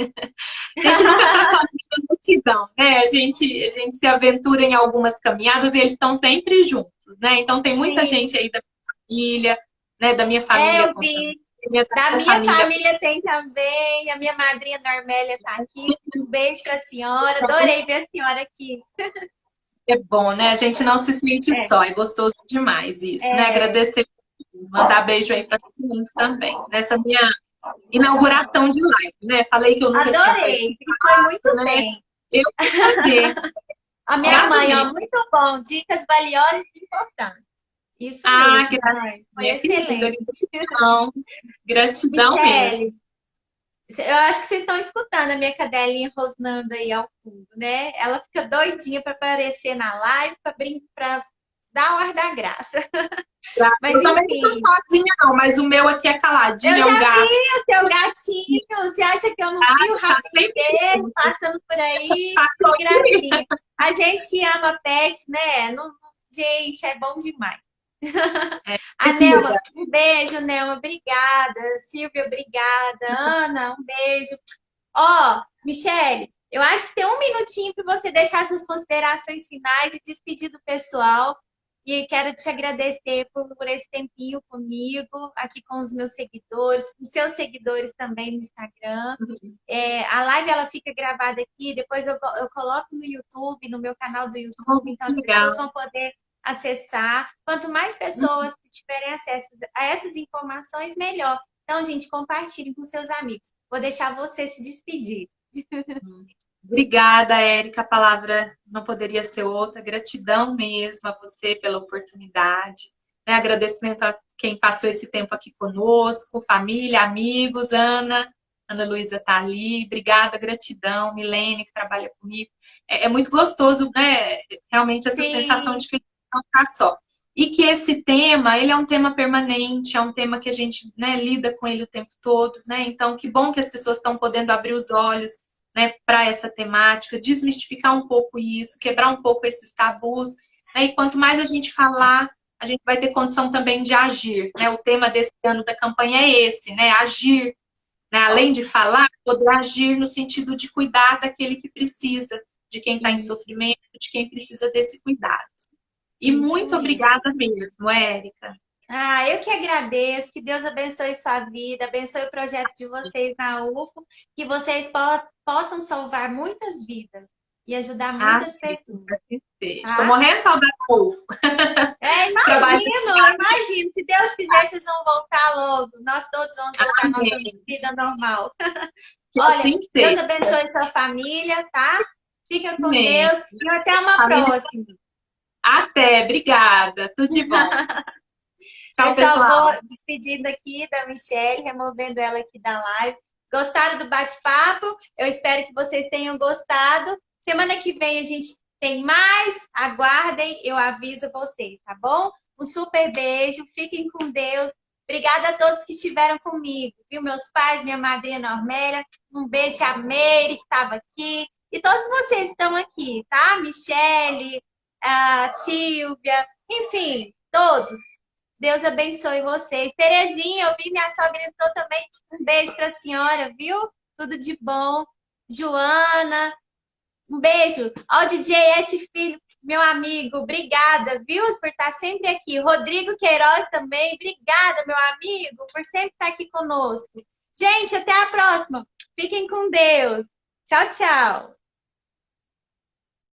A gente nunca está sozinho na multidão, né? A gente se aventura em algumas caminhadas e eles estão sempre juntos, né? Então tem muita Sim, gente aí da família, né? Da minha é, família eu contando, vi. Da da minha família. família tem também. A minha madrinha Normélia está aqui. Um beijo para a senhora. Adorei ver a senhora aqui. É bom, né? A gente não se sente É, só, é gostoso demais isso, né? é, Agradecer, mandar beijo aí para todo mundo também. Nessa minha inauguração de live, né? Falei que eu nunca tinha adorei. participado, E foi muito né? bem. Eu que agradeço. A minha Obrigada mãe, ó, mesmo. muito bom. Dicas valiosas e importantes. Isso Ah, mesmo, graças, mãe. Foi minha querida. excelente. Gratidão. Gratidão mesmo. Michele, eu acho que vocês estão escutando a minha cadelinha rosnando aí ao fundo, né? Ela fica doidinha para aparecer na live, para dar o ar da graça. Mas Eu também não estou enfim, sozinha, não, mas o meu aqui é eu caladinho, é um já vi gato. o seu gatinho. Você acha que eu não vi o Tá rabinho sempre dele junto. passando por aí? Passou Que aqui. gracinha. A gente que ama pet, né? Gente, é bom demais. É, A Nelma, querida. um beijo, Nelma. Obrigada. Silvia, obrigada. Ana, um beijo. Ó, Michele, eu acho que tem 1 minutinho para você deixar suas considerações finais e despedir do pessoal. E quero te agradecer por esse tempinho comigo, aqui com os meus seguidores, com seus seguidores também no Instagram. A live ela fica gravada aqui, depois eu coloco no YouTube, no meu canal do YouTube, então Que as legal. pessoas vão poder acessar. Quanto mais pessoas tiverem acesso a essas informações, melhor. Então, gente, compartilhem com seus amigos. Vou deixar você se despedir. Obrigada, Érica. A palavra não poderia ser outra. Gratidão mesmo a você pela oportunidade. Né? Agradecimento a quem passou esse tempo aqui conosco, família, amigos, Ana. Ana Luísa está ali. Obrigada, gratidão. Milene, que trabalha comigo. É muito gostoso, né? Realmente essa sensação Sim, de que a gente não está só. E que esse tema, ele é um tema permanente, é um tema que a gente, né, lida com ele o tempo todo, né? Então, que bom que as pessoas estão podendo abrir os olhos, né, para essa temática, desmistificar um pouco isso, quebrar um pouco esses tabus, né? E quanto mais a gente falar, a gente vai ter condição também de agir, né? O tema desse ano da campanha é esse, né? Agir, né? Além de falar, poder agir no sentido de cuidar daquele que precisa, de quem está em sofrimento, de quem precisa desse cuidado. E isso muito mesmo. obrigada mesmo, Érica. Ah, eu que agradeço, que Deus abençoe sua vida, abençoe o projeto de vocês na UFO, que vocês possam salvar muitas vidas e ajudar muitas Assim, pessoas, assim seja. Estou tá? morrendo de saudade do Wolf. Trabalho. Imagino. Se Deus quiser, vocês vão voltar logo. Nós todos vamos voltar à nossa Amém. vida normal. Que Olha, assim Deus seja. abençoe sua família, tá? Fica com Amém. Deus e até uma Família. próxima. Até, obrigada. Tudo de bom. Tchau, Pessoal, pessoal. vou despedindo aqui da Michelle, removendo ela aqui da live. Gostaram do bate-papo? Eu espero que vocês tenham gostado. Semana que vem a gente tem mais. Aguardem, eu aviso vocês, tá bom? Um super beijo, fiquem com Deus. Obrigada a todos que estiveram comigo, viu? Meus pais, minha madrinha Normélia. Um beijo a Meire, que estava aqui. E todos vocês que estão aqui, tá? Michele, a Silvia, enfim, todos. Deus abençoe vocês. Terezinha, eu vi minha sogra entrou também. Um beijo para a senhora, viu? Tudo de bom. Joana, um beijo. Ao DJ S Filho, meu amigo, obrigada, viu? Por estar sempre aqui. Rodrigo Queiroz também, obrigada, meu amigo, por sempre estar aqui conosco. Gente, até a próxima. Fiquem com Deus. Tchau, tchau.